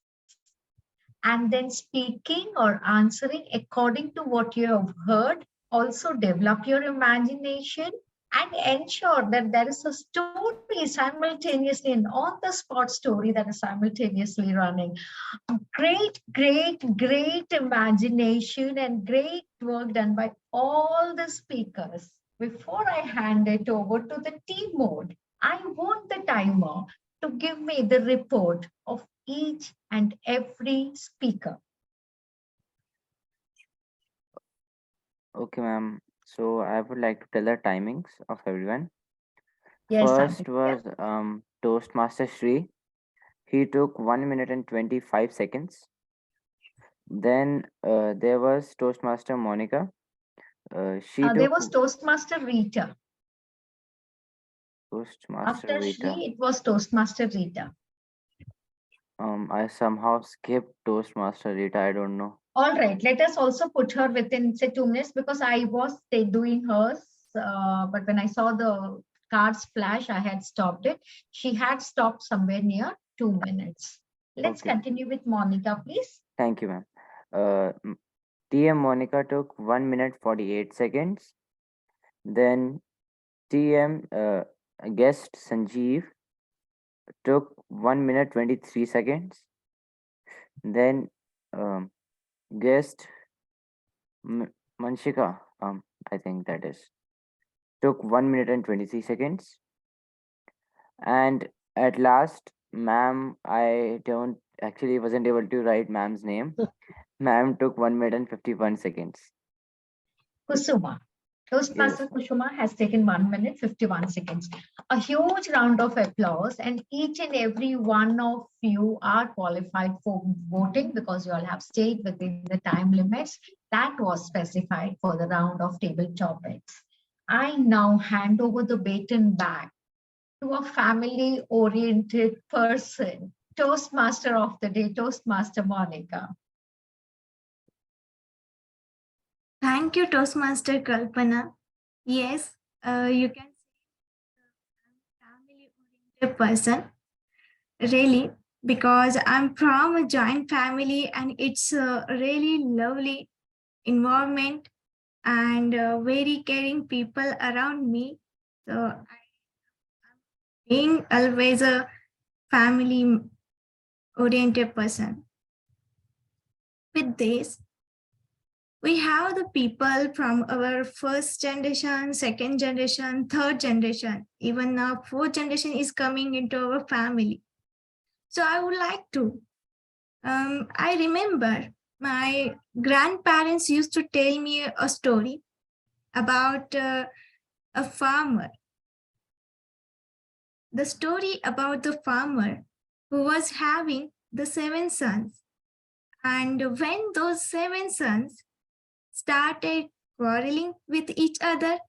and then speaking or answering according to what you have heard. Also develop your imagination and ensure that there is a story simultaneously, an on-the-spot story that is simultaneously running. Great, great, great imagination and great work done by all the speakers. Before I hand it over to the team mode, I want the timer to give me the report of each and every speaker.
Okay, ma'am. So I would like to tell the timings of everyone.
Yes,
First was Toastmaster Shri. He took 1 minute and 25 seconds. Then there was Toastmaster Monica.
There was Toastmaster Rita.
Toastmaster
After
Rita.
Shri, it was Toastmaster Rita.
I somehow skipped Toastmaster Rita. I don't know.
All right, let us also put her within, say, 2 minutes, because I was doing hers, but when I saw the cards flash, I had stopped it. She had stopped somewhere near 2 minutes. Let's continue with Monica, please.
Thank you, ma'am. TM Monica took 1 minute 48 seconds. Then TM guest Sanjeev took 1 minute 23 seconds. Then guest Manshika, I think that is, took 1 minute and 23 seconds. And at last, Ma'am, I don't actually wasn't able to write ma'am's name. Ma'am took 1 minute and 51 seconds.
Kusuma. Toastmaster
Yes.
Kusuma has taken 1 minute, 51 seconds. A huge round of applause, and each and every one of you are qualified for voting because you all have stayed within the time limits that was specified for the round of table topics. I now hand over the baton back to a family-oriented person, Toastmaster of the day, Toastmaster Monika.
Thank you, Toastmaster Kalpana. Yes, you can say I'm family-oriented person, really, because I'm from a joint family and it's a really lovely environment and very caring people around me. So I'm being always a family-oriented person. With this, we have the people from our first generation, second generation, third generation, even now fourth generation is coming into our family. So I would like to, I remember my grandparents used to tell me a story about a farmer. The story about the farmer who was having the 7 sons. And when those 7 sons started quarreling with each other,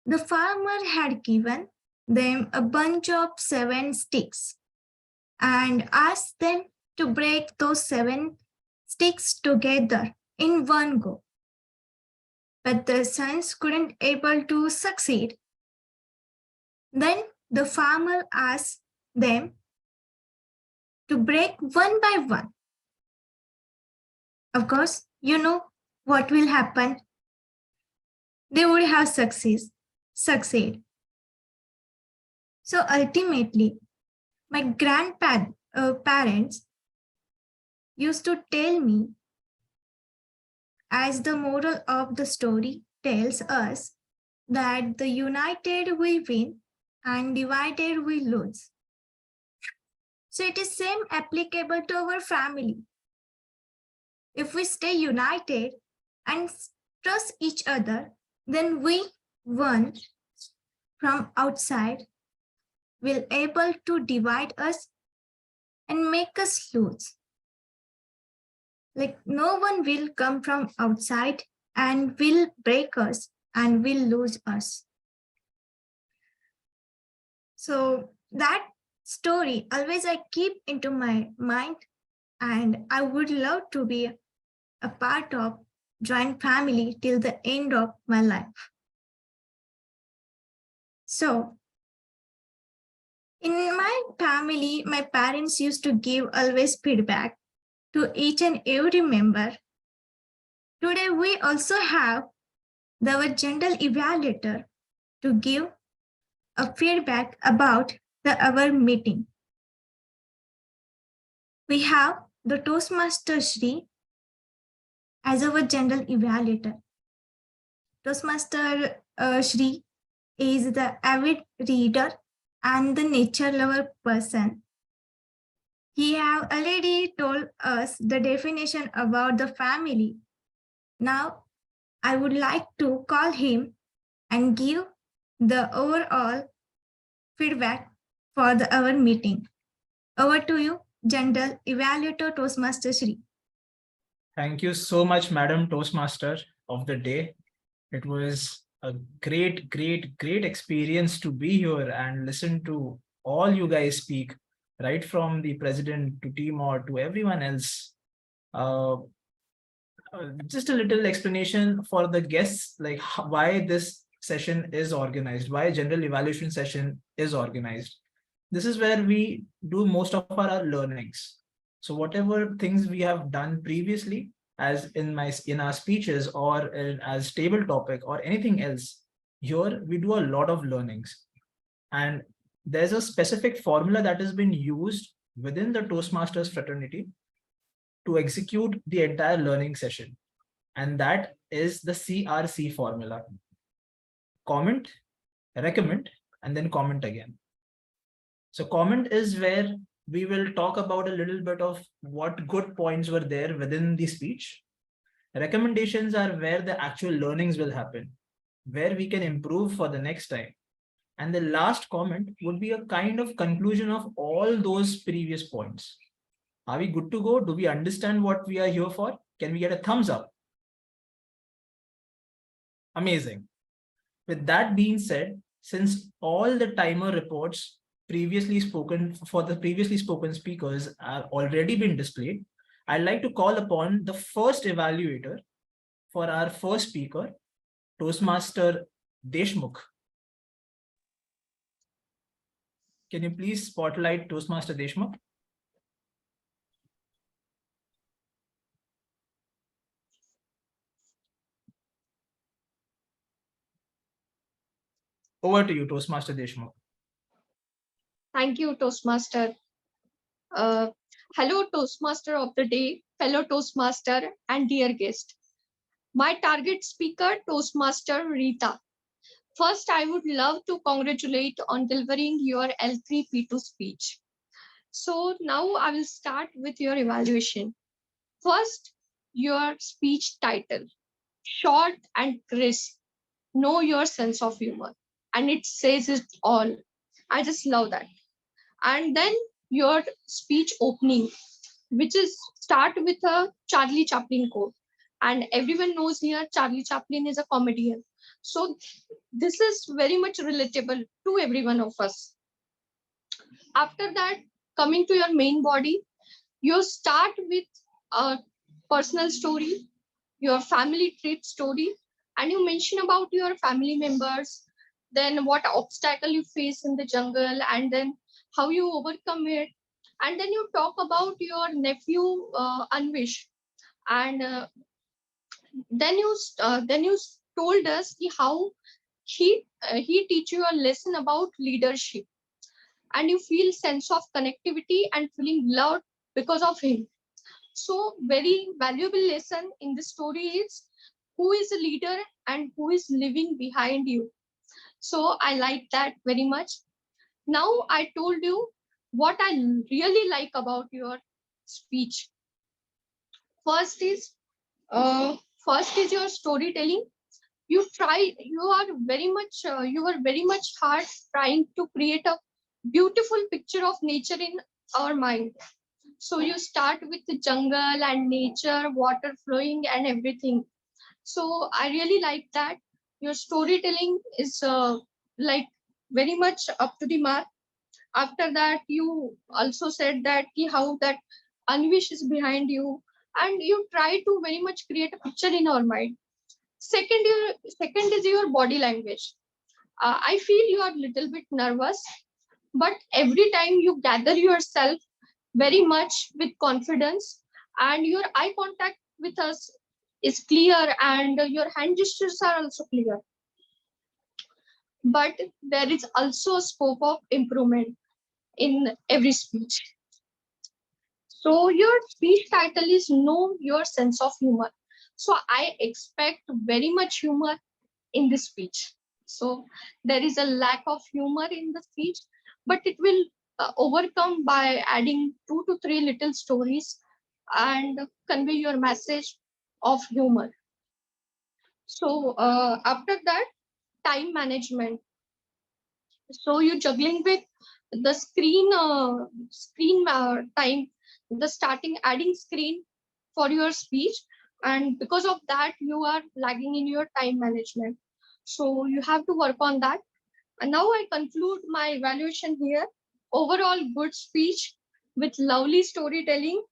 the farmer had given them a bunch of 7 sticks and asked them to break those 7 sticks together in one go. But the sons couldn't able to succeed. Then the farmer asked them to break one by one. Of course, you know what will happen. They would have succeed. So ultimately, my grandparents used to tell me, as the moral of the story tells us, that the united we win and divided we lose. So it is same applicable to our family. If we stay united and trust each other, then we one from outside will able to divide us and make us lose. Like no one will come from outside and will break us and will lose us. So that story always I keep into my mind, and I would love to be a part of joint family till the end of my life. So in my family, my parents used to give always feedback to each and every member. Today, we also have our general evaluator to give a feedback about our meeting. We have the Toastmaster Shri as our general evaluator. Toastmaster Shri is the avid reader and the nature lover person. He have already told us the definition about the family. Now, I would like to call him and give the overall feedback for our meeting. Over to you, General Evaluator Toastmaster Shri.
Thank you so much, Madam Toastmaster of the day. It was a great experience to be here and listen to all you guys speak, right from the president to TMOD to everyone else. Just a little explanation for the guests, like why this session is organized, why general evaluation session is organized. This is where we do most of our learnings. So whatever things we have done previously, as in our speeches or as table topic or anything else, here we do a lot of learnings. And there's a specific formula that has been used within the Toastmasters fraternity to execute the entire learning session. And that is the CRC formula. Comment, recommend, and then comment again. So comment is where we will talk about a little bit of what good points were there within the speech. Recommendations are where the actual learnings will happen, where we can improve for the next time. And the last comment would be a kind of conclusion of all those previous points. Are we good to go? Do we understand what we are here for? Can we get a thumbs up? Amazing. With that being said, since all the timer reports previously spoken for the previously spoken speakers have already been displayed, I'd like to call upon the first evaluator for our first speaker, Toastmaster Deshmukh. Can you please spotlight Toastmaster Deshmukh? Over to you, Toastmaster Deshmukh.
Thank you, Toastmaster. Hello, Toastmaster of the day, fellow Toastmaster, and dear guest. My target speaker, Toastmaster Rita. First, I would love to congratulate on delivering your L3P2 speech. So now I will start with your evaluation. First, your speech title, short and crisp. Know your sense of humor, and it says it all. I just love that. And then your speech opening, which is start with a Charlie Chaplin quote. And everyone knows here Charlie Chaplin is a comedian. So this is very much relatable to every one of us. After that, coming to your main body, you start with a personal story, your family trip story, and you mention about your family members, then what obstacle you face in the jungle, and then how you overcome it. And then you talk about your nephew Anvish, and then you told us how he teach you a lesson about leadership, and you feel sense of connectivity and feeling loved because of him. So very valuable lesson in the story is who is a leader and who is living behind you. So I like that very much. Now I told you what I really like about your speech. First is your storytelling. You were very much hard trying to create a beautiful picture of nature in our mind. So you start with the jungle and nature, water flowing and everything. So I really like that. Your storytelling is like very much up to the mark. After that, you also said that how that Anvish is behind you, and you try to very much create a picture in our mind. Second is your body language. I feel you are a little bit nervous, but every time you gather yourself very much with confidence, and your eye contact with us is clear, and your hand gestures are also clear. But there is also a scope of improvement in every speech. So your speech title is Know Your Sense of Humor. So I expect very much humor in this speech. So there is a lack of humor in the speech, but it will overcome by adding 2 to 3 little stories and convey your message of humor. So after that, time management. So you're juggling with the screen time, the starting adding screen for your speech, and because of that you are lagging in your time management. So you have to work on that. And now I conclude my evaluation here. Overall good speech with lovely storytelling,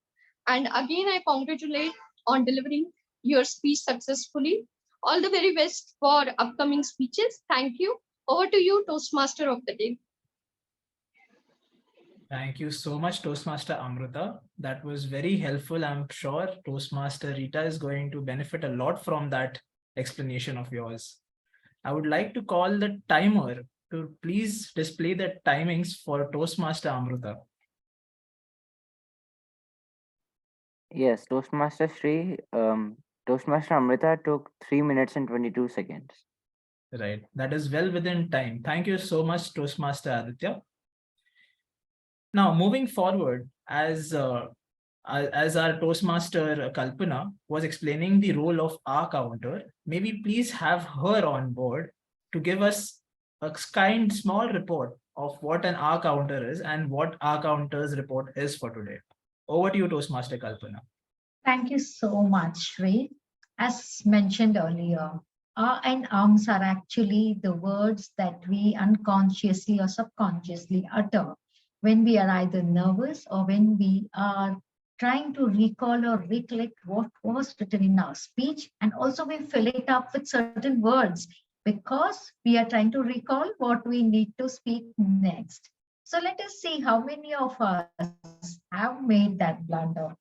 and again I congratulate on delivering your speech successfully. All the very best for upcoming speeches. Thank you. Over to you, Toastmaster of the day.
Thank you so much, Toastmaster Amrita. That was very helpful. I'm sure Toastmaster Rita is going to benefit a lot from that explanation of yours. I would like to call the timer to please display the timings for Toastmaster Amrita.
Yes, Toastmaster Shri, Toastmaster Amrita took 3 minutes and 22 seconds.
Right, that is well within time. Thank you so much, Toastmaster Aditya. Now, moving forward, as our Toastmaster Kalpana was explaining the role of our counter, maybe please have her on board to give us a kind small report of what an R counter is and what R counter's report is for today. Over to you, Toastmaster Kalpana.
Thank you so much, Sri. As mentioned earlier, and ums are actually the words that we unconsciously or subconsciously utter when we are either nervous or when we are trying to recall or recollect what was written in our speech. And also we fill it up with certain words because we are trying to recall what we need to speak next. So let us see how many of us have made that blunder.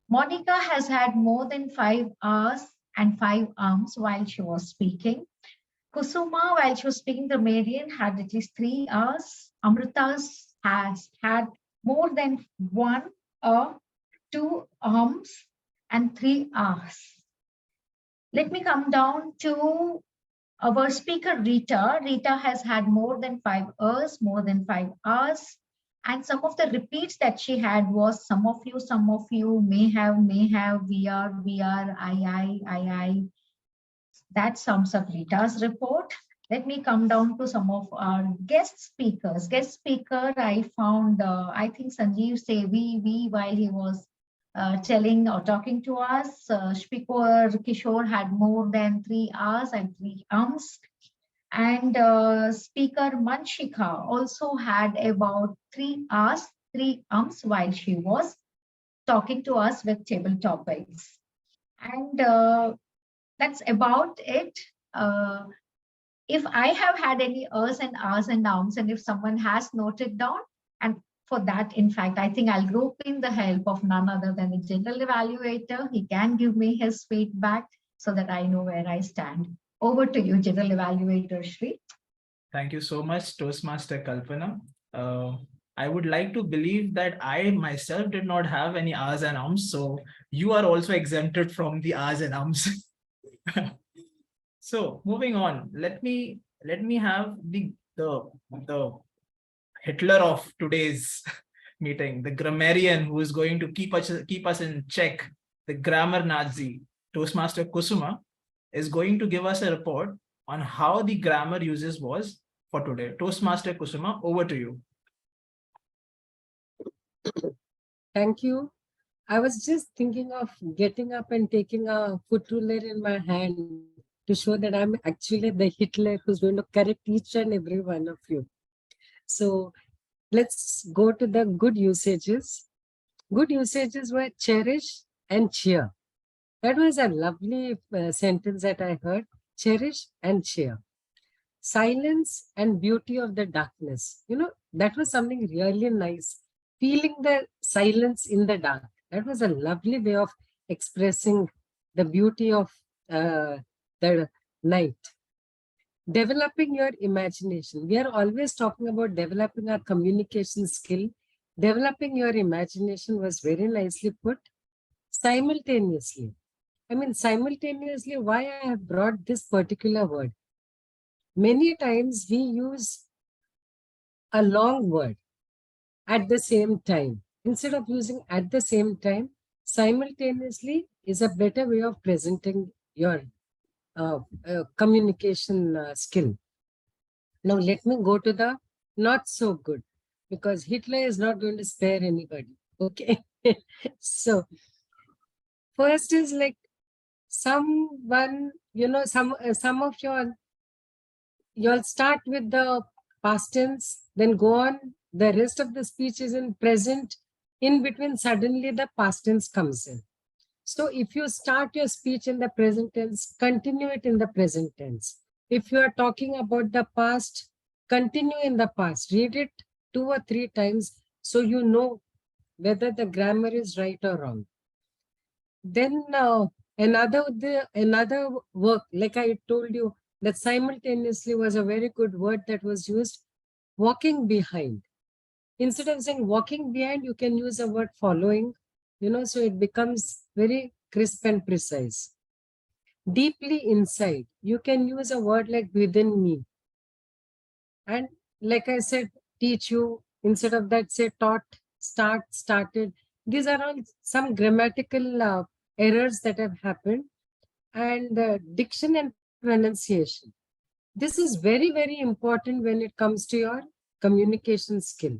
Monica has had more than 5 hours and 5 arms while she was speaking. Kusuma, while she was speaking, the Marian had at least 3 hours. Amrita's has had more than 2 arms and 3 hours. Let me come down to our speaker, Rita. Rita has had more than 5 hours, more than 5 hours. And some of the repeats that she had was some of you, may have, we are, I. That sums up Rita's report. Let me come down to some of our guest speakers. Guest speaker, I found, I think Sanjeev say we while he was telling or talking to us. Speaker Kishore had more than 3 hours and 3 arms. And speaker Manshika also had about 3 hours, 3 arms while she was talking to us with table topics. And that's about it. If I have had any ers and ahs and arms, and if someone has noted down, and for that, in fact, I think I'll rope in the help of none other than the general evaluator. He can give me his feedback so that I know where I stand. Over to you, general evaluator Shri.
Thank you so much, Toastmaster Kalpana. I would like to believe that I myself did not have any R's and Ums, so you are also exempted from the R's and Ums. So moving on, let me have the Hitler of today's meeting, the grammarian who is going to keep us in check, the grammar Nazi, Toastmaster Kusuma, is going to give us a report on how the grammar uses was for today. Toastmaster Kusuma, over to you.
Thank you. I was just thinking of getting up and taking a foot ruler in my hand to show that I'm actually the Hitler who's going to correct each and every one of you. So let's go to the good usages. Good usages were cherish and cheer. That was a lovely sentence that I heard. Cherish and cheer. Silence and beauty of the darkness. You know, that was something really nice. Feeling the silence in the dark. That was a lovely way of expressing the beauty of the night. Developing your imagination. We are always talking about developing our communication skill. Developing your imagination was very nicely put. Simultaneously. I mean, simultaneously, why I have brought this particular word. Many times we use a long word at the same time. Instead of using at the same time, simultaneously is a better way of presenting your communication skill. Now, let me go to the not so good, because Hitler is not going to spare anybody. Okay. So, first is like someone, you know, some of you'll start with the past tense, then go on. The rest of the speech is in present. In between, suddenly the past tense comes in. So if you start your speech in the present tense, continue it in the present tense. If you are talking about the past, continue in the past. Read it 2 or 3 times so you know whether the grammar is right or wrong. Then another work, like I told you, that simultaneously was a very good word that was used. Walking behind. Instead of saying walking behind, you can use a word following, you know, so it becomes very crisp and precise. Deeply inside, you can use a word like within me. And like I said, teach you, Instead of that, say taught, start, started. These are all some grammatical errors that have happened. And diction and pronunciation. This is very, very important when it comes to your communication skill,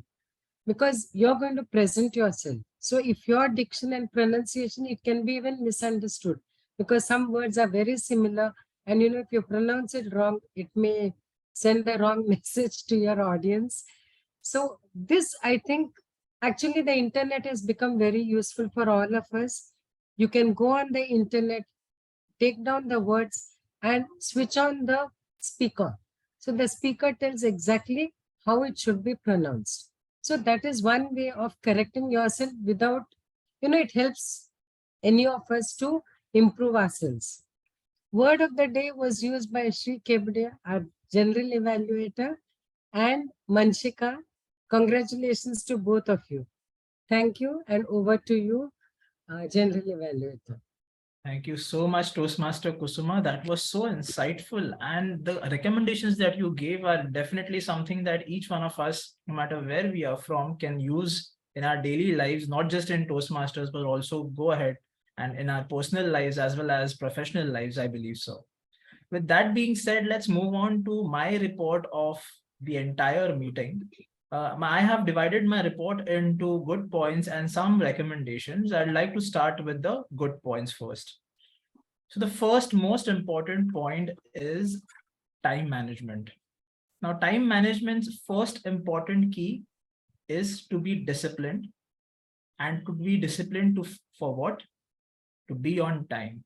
because you're going to present yourself. So if your diction and pronunciation, it can be even misunderstood, because some words are very similar. And if you pronounce it wrong, it may send the wrong message to your audience. So this, I think, actually the internet has become very useful for all of us. You can go on the internet, take down the words and switch on the speaker. So the speaker tells exactly how it should be pronounced. So that is one way of correcting yourself without, it helps any of us to improve ourselves. Word of the day was used by Sri Kebadia, our general evaluator, and Manshika. Congratulations to both of you. Thank you, and over to you, general evaluator.
Thank you so much, Toastmaster Kusuma. That was so insightful. And the recommendations that you gave are definitely something that each one of us, no matter where we are from, can use in our daily lives, not just in Toastmasters, but also go ahead and in our personal lives as well as professional lives, I believe so. With that being said, let's move on to my report of the entire meeting. I have divided my report into good points and some recommendations. I'd like to start with the good points first. So the first most important point is time management. Now, time management's first important key is to be disciplined, and to be disciplined for what? To be on time.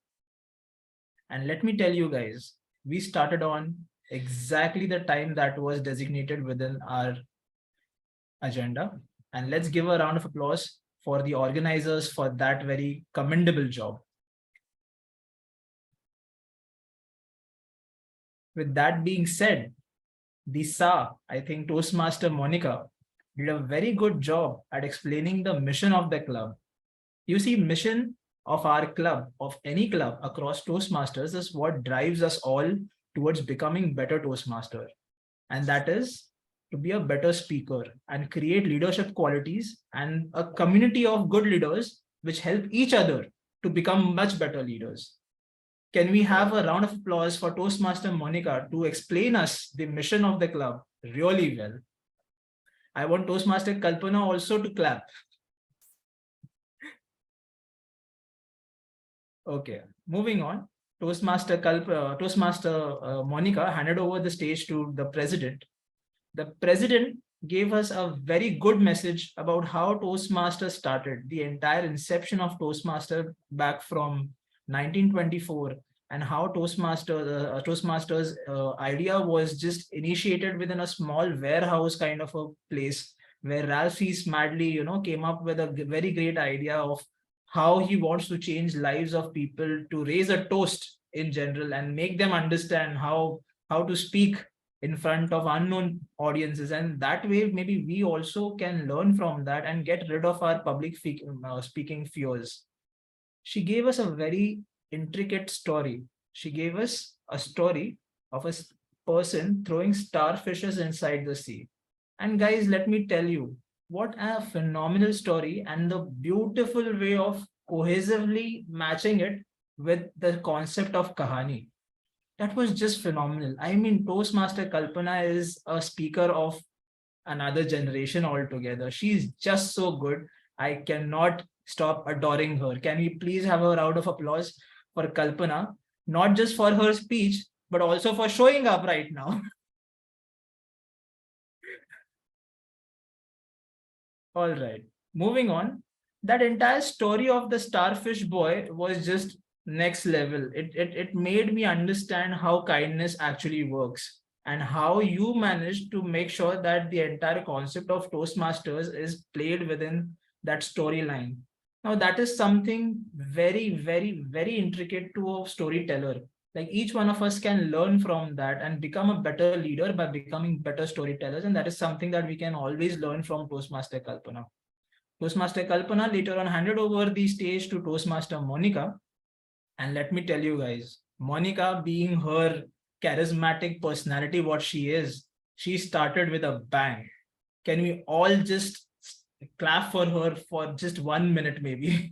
And let me tell you guys, we started on exactly the time that was designated within our agenda. And let's give a round of applause for the organizers for that very commendable job. With that being said, I think Toastmaster Monika, did a very good job at explaining the mission of the club. You see, mission of our club, of any club across Toastmasters, is what drives us all towards becoming better Toastmaster. And that is to be a better speaker and create leadership qualities and a community of good leaders which help each other to become much better leaders. Can we have a round of applause for Toastmaster Monika to explain us the mission of the club really well? I want Toastmaster Kalpana also to clap. Okay, moving on. Toastmaster Monika handed over the stage to the president. The president gave us a very good message about how Toastmasters started, the entire inception of Toastmaster back from 1924, and how Toastmasters idea was just initiated within a small warehouse kind of a place where Ralph C. Smedley, came up with a very great idea of how he wants to change lives of people, to raise a toast in general and make them understand how to speak in front of unknown audiences. And that way, maybe we also can learn from that and get rid of our public speaking fears. She gave us a very intricate story. She gave us a story of a person throwing starfishes inside the sea. And guys, let me tell you, what a phenomenal story, and the beautiful way of cohesively matching it with the concept of kahani. That was just phenomenal. I mean, Toastmaster Kalpana is a speaker of another generation altogether. She's just so good. I cannot stop adoring her. Can we please have a round of applause for Kalpana, not just for her speech, but also for showing up right now. All right, moving on. That entire story of the starfish boy was just next level. It made me understand how kindness actually works and how you managed to make sure that the entire concept of Toastmasters is played within that storyline. Now, that is something very, very, very intricate to a storyteller. Like, each one of us can learn from that and become a better leader by becoming better storytellers. And that is something that we can always learn from Toastmaster Kalpana. Toastmaster Kalpana later on handed over the stage to Toastmaster Monika. And let me tell you guys, Monika, being her charismatic personality, what she is, she started with a bang. Can we all just clap for her for just 1 minute maybe?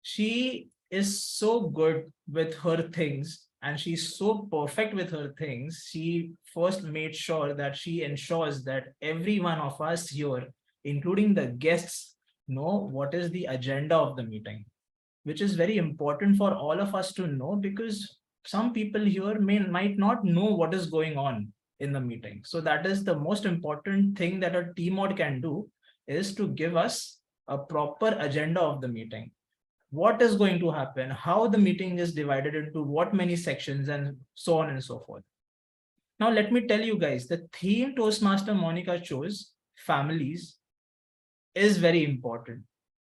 She is so good with her things and she's so perfect with her things. She first made sure that she ensures that every one of us here, including the guests, know what is the agenda of the meeting, which is very important for all of us to know, because some people here might not know what is going on in the meeting. So that is the most important thing that a TMOD can do, is to give us a proper agenda of the meeting. What is going to happen, how the meeting is divided into what many sections, and so on and so forth. Now, let me tell you guys, the theme Toastmaster Monika chose, families, is very important.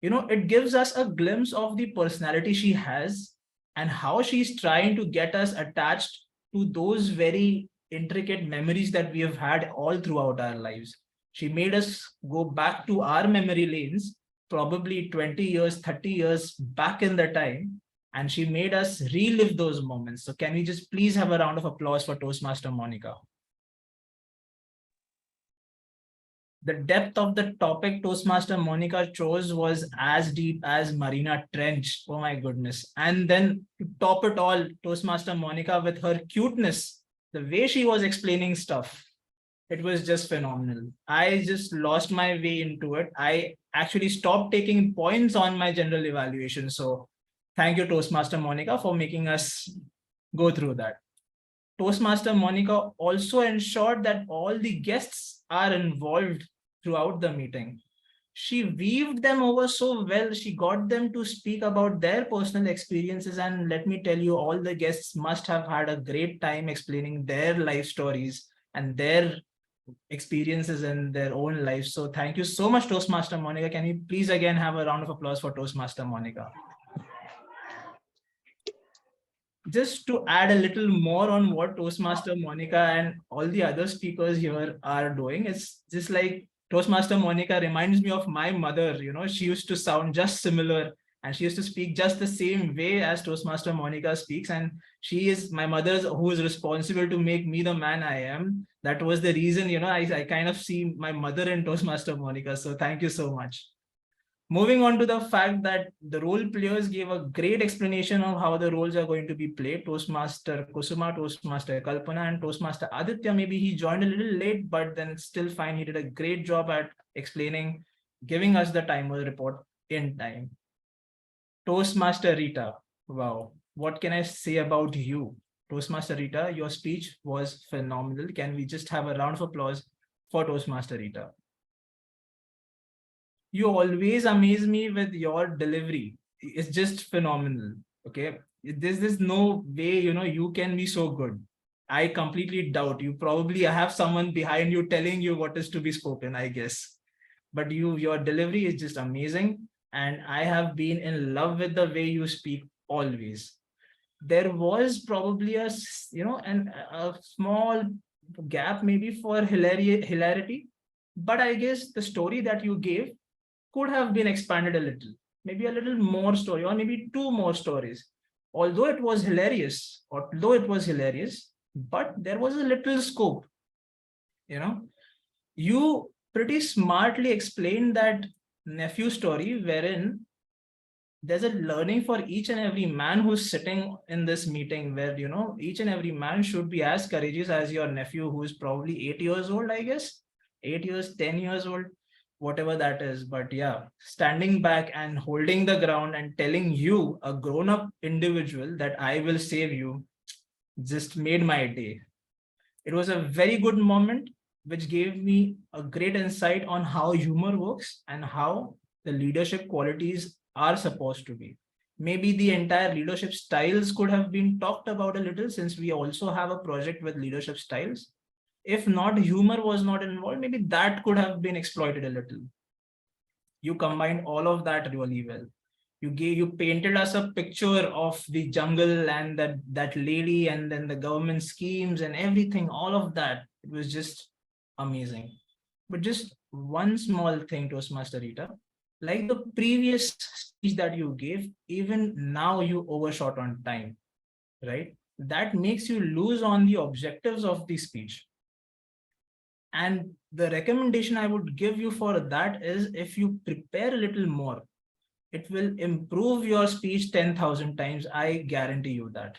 It gives us a glimpse of the personality she has and how she's trying to get us attached to those very intricate memories that we have had all throughout our lives. She made us go back to our memory lanes, probably 20 years, 30 years back in the time, and she made us relive those moments. So can we just please have a round of applause for Toastmaster Monika? The depth of the topic Toastmaster Monika chose was as deep as Marina Trench. Oh my goodness. And then to top it all, Toastmaster Monika, with her cuteness, the way she was explaining stuff, it was just phenomenal. I just lost my way into it. I actually stopped taking points on my general evaluation. So thank you, Toastmaster Monika, for making us go through that. Toastmaster Monika also ensured that all the guests are involved throughout the meeting. She weaved them over so well. She got them to speak about their personal experiences. And let me tell you, all the guests must have had a great time explaining their life stories and their experiences in their own lives. So thank you so much, Toastmaster Monika. Can you please again have a round of applause for Toastmaster Monika? Just to add a little more on what Toastmaster Monika and all the other speakers here are doing, it's just like Toastmaster Monika reminds me of my mother. She used to sound just similar and she used to speak just the same way as Toastmaster Monika speaks. And she is my mother who is responsible to make me the man I am. That was the reason, I kind of see my mother in Toastmaster Monika. So thank you so much. Moving on to the fact that the role players gave a great explanation of how the roles are going to be played. Toastmaster Kusuma, Toastmaster Kalpana, and Toastmaster Aditya. Maybe he joined a little late, but then it's still fine. He did a great job at explaining, giving us the timer report in time. Toastmaster Rita. Wow. What can I say about you? Toastmaster Rita, your speech was phenomenal. Can we just have a round of applause for Toastmaster Rita? You always amaze me with your delivery. It's just phenomenal. Okay. There's no way, you can be so good. I completely doubt. You probably have someone behind you telling you what is to be spoken, I guess. But your delivery is just amazing. And I have been in love with the way you speak always. There was probably a small gap maybe for hilarity. But I guess the story that you gave could have been expanded a little, maybe a little more story, or maybe two more stories. Although it was hilarious, but there was a little scope. You pretty smartly explained that nephew story, wherein there's a learning for each and every man who's sitting in this meeting, where each and every man should be as courageous as your nephew, who's probably 8 years old, I guess, 8 years, 10 years old, whatever that is. But yeah, standing back and holding the ground and telling you, a grown-up individual, that I will save you, just made my day. It was a very good moment, which gave me a great insight on how humor works and how the leadership qualities are supposed to be. Maybe the entire leadership styles could have been talked about a little, since we also have a project with leadership styles. If not, humor was not involved, maybe that could have been exploited a little. You combined all of that really well. You painted us a picture of the jungle and that lady, and then the government schemes and everything, all of that. It was just amazing. But just one small thing, Toastmaster Rita, like the previous speech that you gave, even now you overshot on time, right? that makes you lose on the objectives of the speech. And the recommendation I would give you for that is, if you prepare a little more, it will improve your speech 10,000 times. I guarantee you that.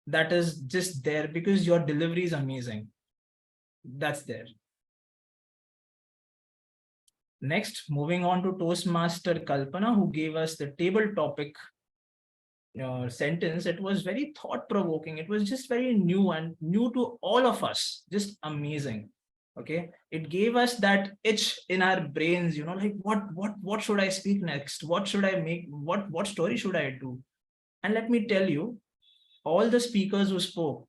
That is just there because your delivery is amazing. That's there. Next, moving on to Toastmaster Kalpana, who gave us the table topic sentence. It was very thought-provoking. It was just very new and new to all of us. Just amazing. Okay, it gave us that itch in our brains, you know, like what should I speak next? What should I make? What story should I do? And let me tell you, all the speakers who spoke,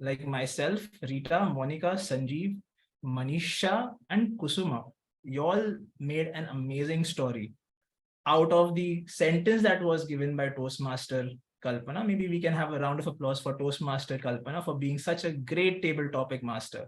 like myself, Rita, Monika, Sanjeev, Manisha, and Kusuma, you all made an amazing story out of the sentence that was given by Toastmaster Kalpana. Maybe we can have a round of applause for Toastmaster Kalpana for being such a great table topic master.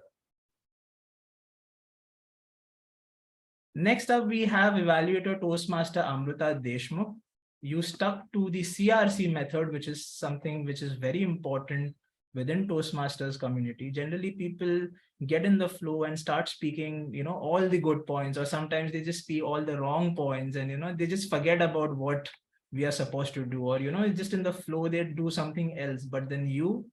Next up, we have evaluator Toastmaster Amrita Deshmukh. You stuck to the CRC method, which is something which is very important within Toastmasters community. Generally, people get in the flow and start speaking, you know, all the good points, or sometimes they just speak all the wrong points, and, you know, they just forget about what we are supposed to do, or, you know, just in the flow, they do something else. But then you,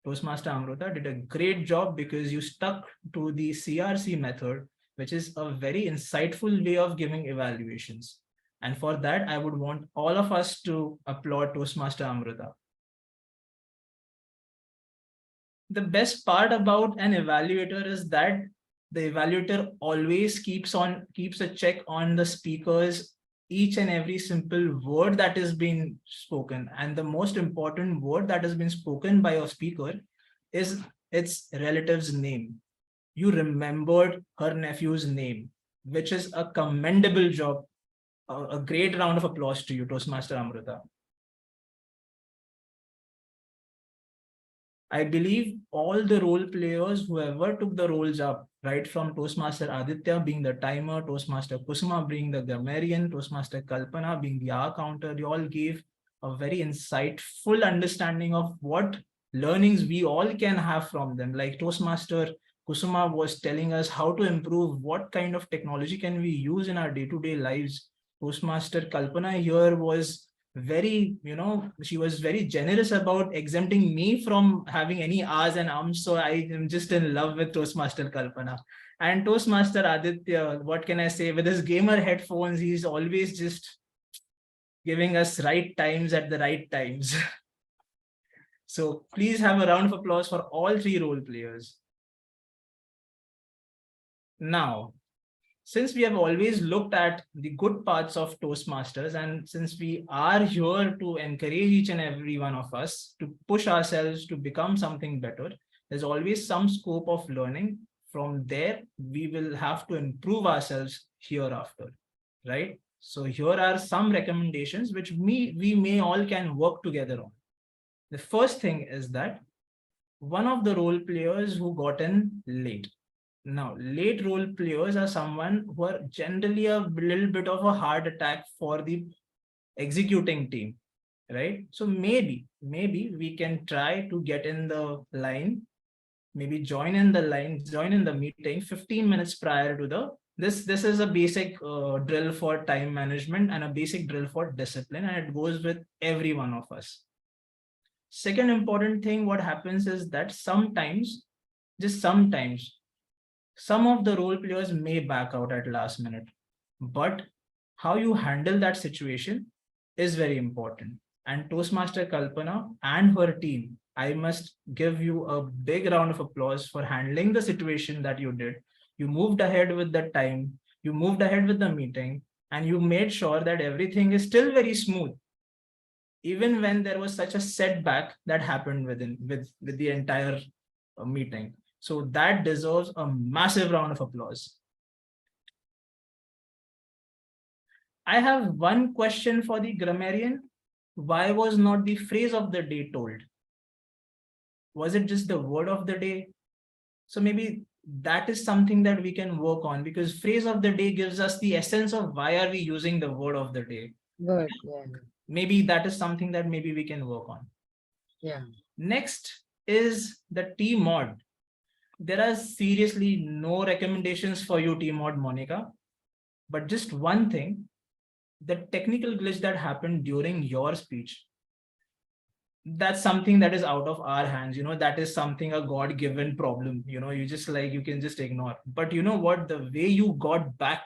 Toastmaster Amrita, did a great job because you stuck to the CRC method, which is a very insightful way of giving evaluations. And for that, I would want all of us to applaud Toastmaster Amrita. The best part about an evaluator is that the evaluator always keeps a check on the speakers, each and every simple word that is being spoken. And the most important word that has been spoken by a speaker is its relative's name. You remembered her nephew's name, which is a commendable job. A great round of applause to you, Toastmaster Amrita. I believe all the role players, whoever took the roles up, right from Toastmaster Aditya being the timer, Toastmaster Kusuma being the grammarian, Toastmaster Kalpana being the hour counter, they all gave a very insightful understanding of what learnings we all can have from them. Like Toastmaster Kusuma was telling us how to improve, what kind of technology can we use in our day-to-day lives. Toastmaster Kalpana here was very, you know, she was very generous about exempting me from having any ahs and ums. So I am just in love with Toastmaster Kalpana. And Toastmaster Aditya, what can I say, with his gamer headphones, he's always just giving us right times at the right times. So please have a round of applause for all three role players. Now, since we have always looked at the good parts of Toastmasters, and since we are here to encourage each and every one of us to push ourselves to become something better, there's always some scope of learning. From there, we will have to improve ourselves hereafter, right? So here are some recommendations which we may all can work together on. The first thing is that one of the role players who got in late. Now, late role players are someone who are generally a little bit of a heart attack for the executing team, right? So maybe we can try to get in the line, maybe join in the meeting 15 minutes prior to the, this is a basic drill for time management and a basic drill for discipline, and it goes with every one of us. Second important thing, what happens is that sometimes, just sometimes, some of the role players may back out at last minute, but how you handle that situation is very important. And Toastmaster Kalpana and her team, I must give you a big round of applause for handling the situation that you did. You moved ahead with the time, you moved ahead with the meeting, and you made sure that everything is still very smooth, even when there was such a setback that happened with the entire meeting. So that deserves a massive round of applause. I have one question for the grammarian. Why was not the phrase of the day told? Was it just the word of the day? So maybe that is something that we can work on, because phrase of the day gives us the essence of why are we using the word of the day.
Good. Yeah.
Maybe that is something that maybe we can work on.
Yeah.
Next is the TMOD. There are seriously no recommendations for you, TMOD Monika, but just one thing, the technical glitch that happened during your speech, that's something that is out of our hands. That is something, a God-given problem. You can just ignore. But you know what? The way you got back,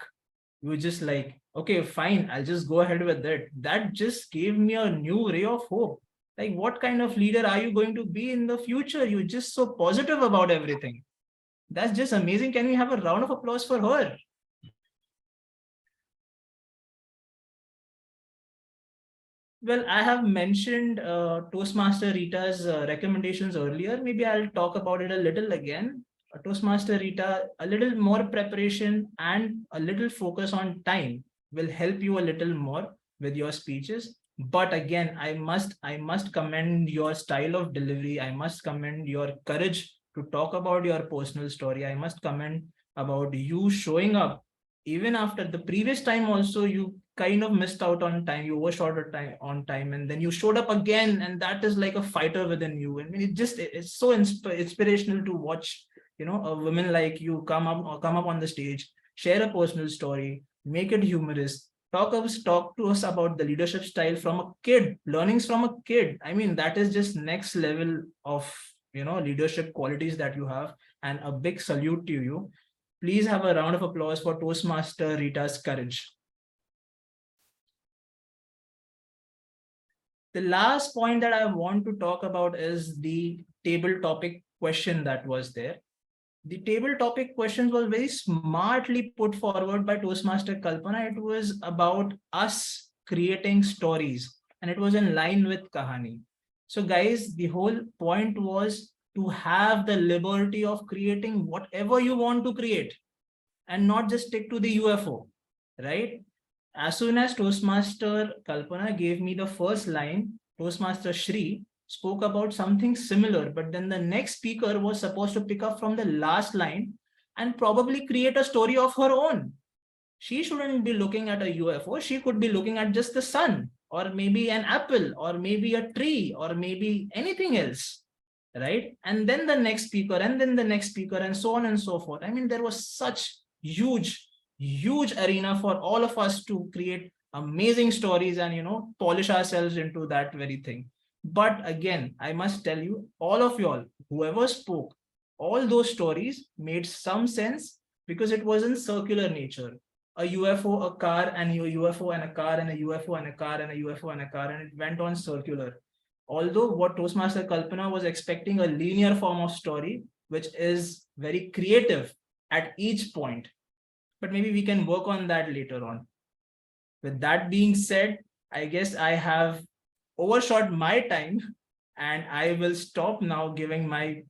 you were just like, okay, fine, I'll just go ahead with it. That just gave me a new ray of hope. Like, what kind of leader are you going to be in the future? You're just so positive about everything. That's just amazing. Can we have a round of applause for her? Well, I have mentioned Toastmaster Rita's recommendations earlier. Maybe I'll talk about it a little again. Toastmaster Rita, a little more preparation and a little focus on time will help you a little more with your speeches. But again, I must commend your style of delivery. I must commend your courage to talk about your personal story. I must commend about you showing up even after the previous time. Also, you kind of missed out on time, you overshot on time, and then you showed up again, and that is like a fighter within you. I mean, it's so inspirational to watch, a woman like you come up on the stage, share a personal story, make it humorous, talk to us about the leadership style from a kid, learnings from a kid. I mean, that is just next level of leadership qualities that you have, and a big salute to you. Please have a round of applause for Toastmaster Rita's courage. The last point that I want to talk about is the table topic question that was there. The table topic questions was very smartly put forward by Toastmaster Kalpana. It was about us creating stories, and it was in line with Kahani. So guys, the whole point was to have the liberty of creating whatever you want to create and not just stick to the UFO, right? As soon as Toastmaster Kalpana gave me the first line, Toastmaster Shri spoke about something similar, but then the next speaker was supposed to pick up from the last line and probably create a story of her own. She shouldn't be looking at a UFO. She could be looking at just the sun, or maybe an apple, or maybe a tree, or maybe anything else, right? And then the next speaker, and then the next speaker, and so on and so forth. I mean, there was such huge arena for all of us to create amazing stories and polish ourselves into that very thing. But again, I must tell you, all of y'all, whoever spoke, all those stories made some sense because it was in circular nature. A UFO, a car, and a UFO, and a car, and a UFO, and a car, and a UFO, and a car, and it went on circular. Although what Toastmaster Kalpana was expecting a linear form of story, which is very creative at each point. But maybe we can work on that later on. With that being said, I guess I have overshot my time, and I will stop now giving my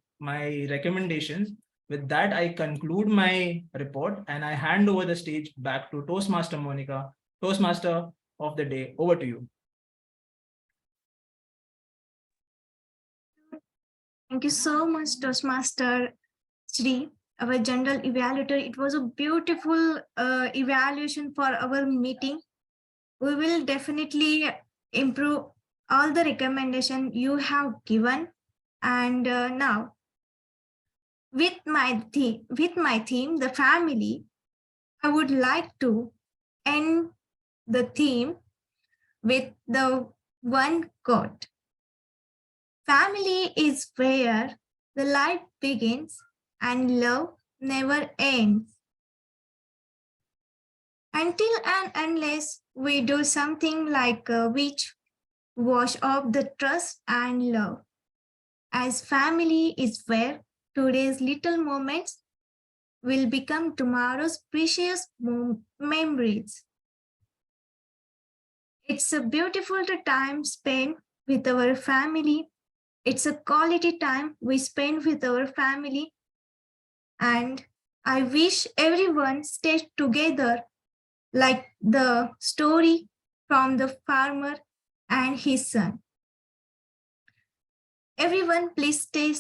recommendations. With that, I conclude my report and I hand over the stage back to Toastmaster Monika, Toastmaster of the day. Over to you.
Thank you so much, Toastmaster Shri, our general evaluator. It was a beautiful evaluation for our meeting. We will definitely improve all the recommendation you have given. And now, with my theme, the family, I would like to end the theme with the one quote. Family is where the life begins and love never ends. Until and unless we do something like which wash off the trust and love. As family is where today's little moments will become tomorrow's precious memories. It's a beautiful time spent with our family. It's a quality time we spend with our family. And I wish everyone stays together like the story from the farmer and his son. Everyone, please stay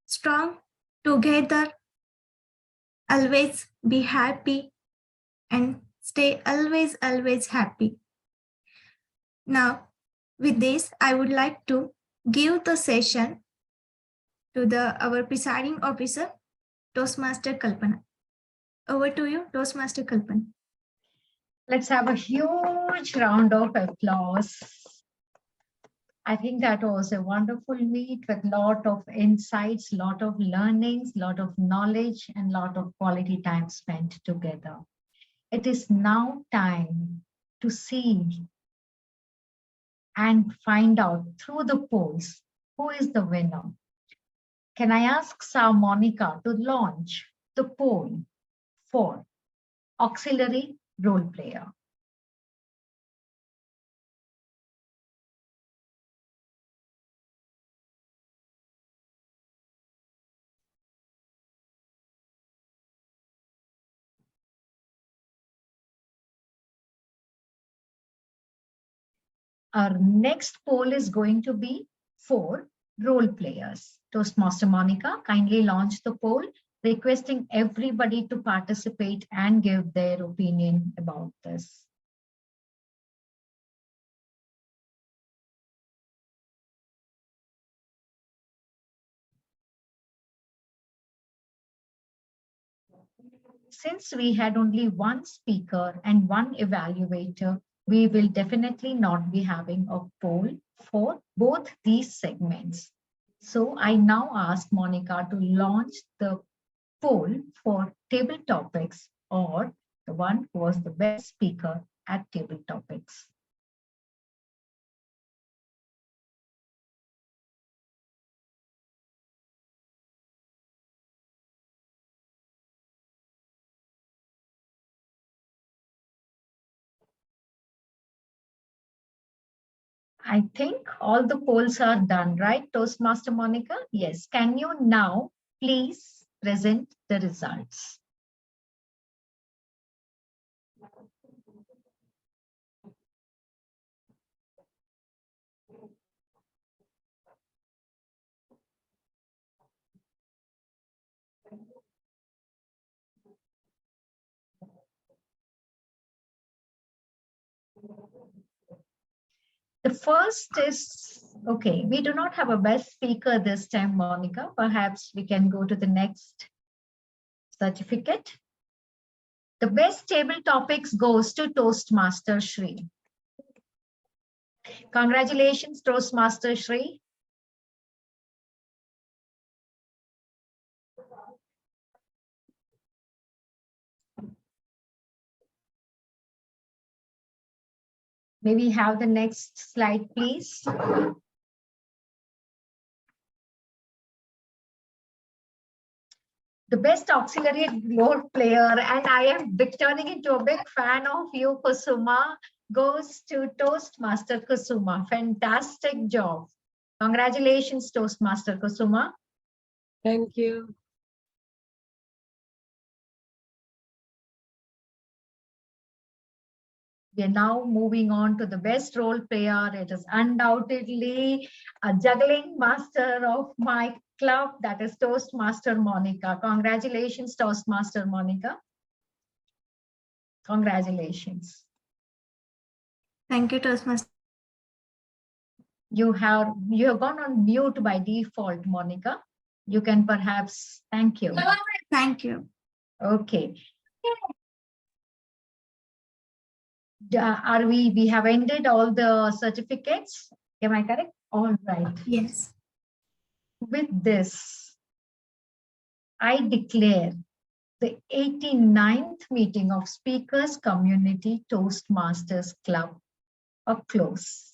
strong together. Always be happy and stay always happy. Now, with this, I would like to give the session to our presiding officer, Toastmaster Kalpana. Over to you, Toastmaster Kalpana.
Let's have a huge round of applause. I think that was a wonderful meet with a lot of insights, lot of learnings, lot of knowledge, and lot of quality time spent together. It is now time to see and find out through the polls who is the winner. Can I ask Sir Monika to launch the poll for auxiliary role player? Our next poll is going to be for role players. Toastmaster Monika, kindly launch the poll, requesting everybody to participate and give their opinion about this. Since we had only one speaker and one evaluator, we will definitely not be having a poll for both these segments. So I now ask Monika to launch the poll for table topics or the one who was the best speaker at table topics. I think all the polls are done, right, Toastmaster Monika? Yes. Can you now please present the results? The first is, okay, we do not have a best speaker this time, Monika. Perhaps we can go to the next certificate. The best table topics goes to Toastmaster Shri. Congratulations, Toastmaster Shri. May we have the next slide, please? The best auxiliary role player, and I am turning into a big fan of you, Kusuma, goes to Toastmaster Kusuma. Fantastic job. Congratulations, Toastmaster Kusuma.
Thank you.
We are now moving on to the best role player. It is undoubtedly a juggling master of my club, that is Toastmaster Monika. Congratulations, Toastmaster Monika. Congratulations.
Thank you, Toastmaster.
You have gone on mute by default, Monika. You can perhaps, thank you.
Thank you.
Okay. We have ended all the certificates. Am I correct? All right.
Yes.
With this, I declare the 89th meeting of Speakers Community Toastmasters Club a close.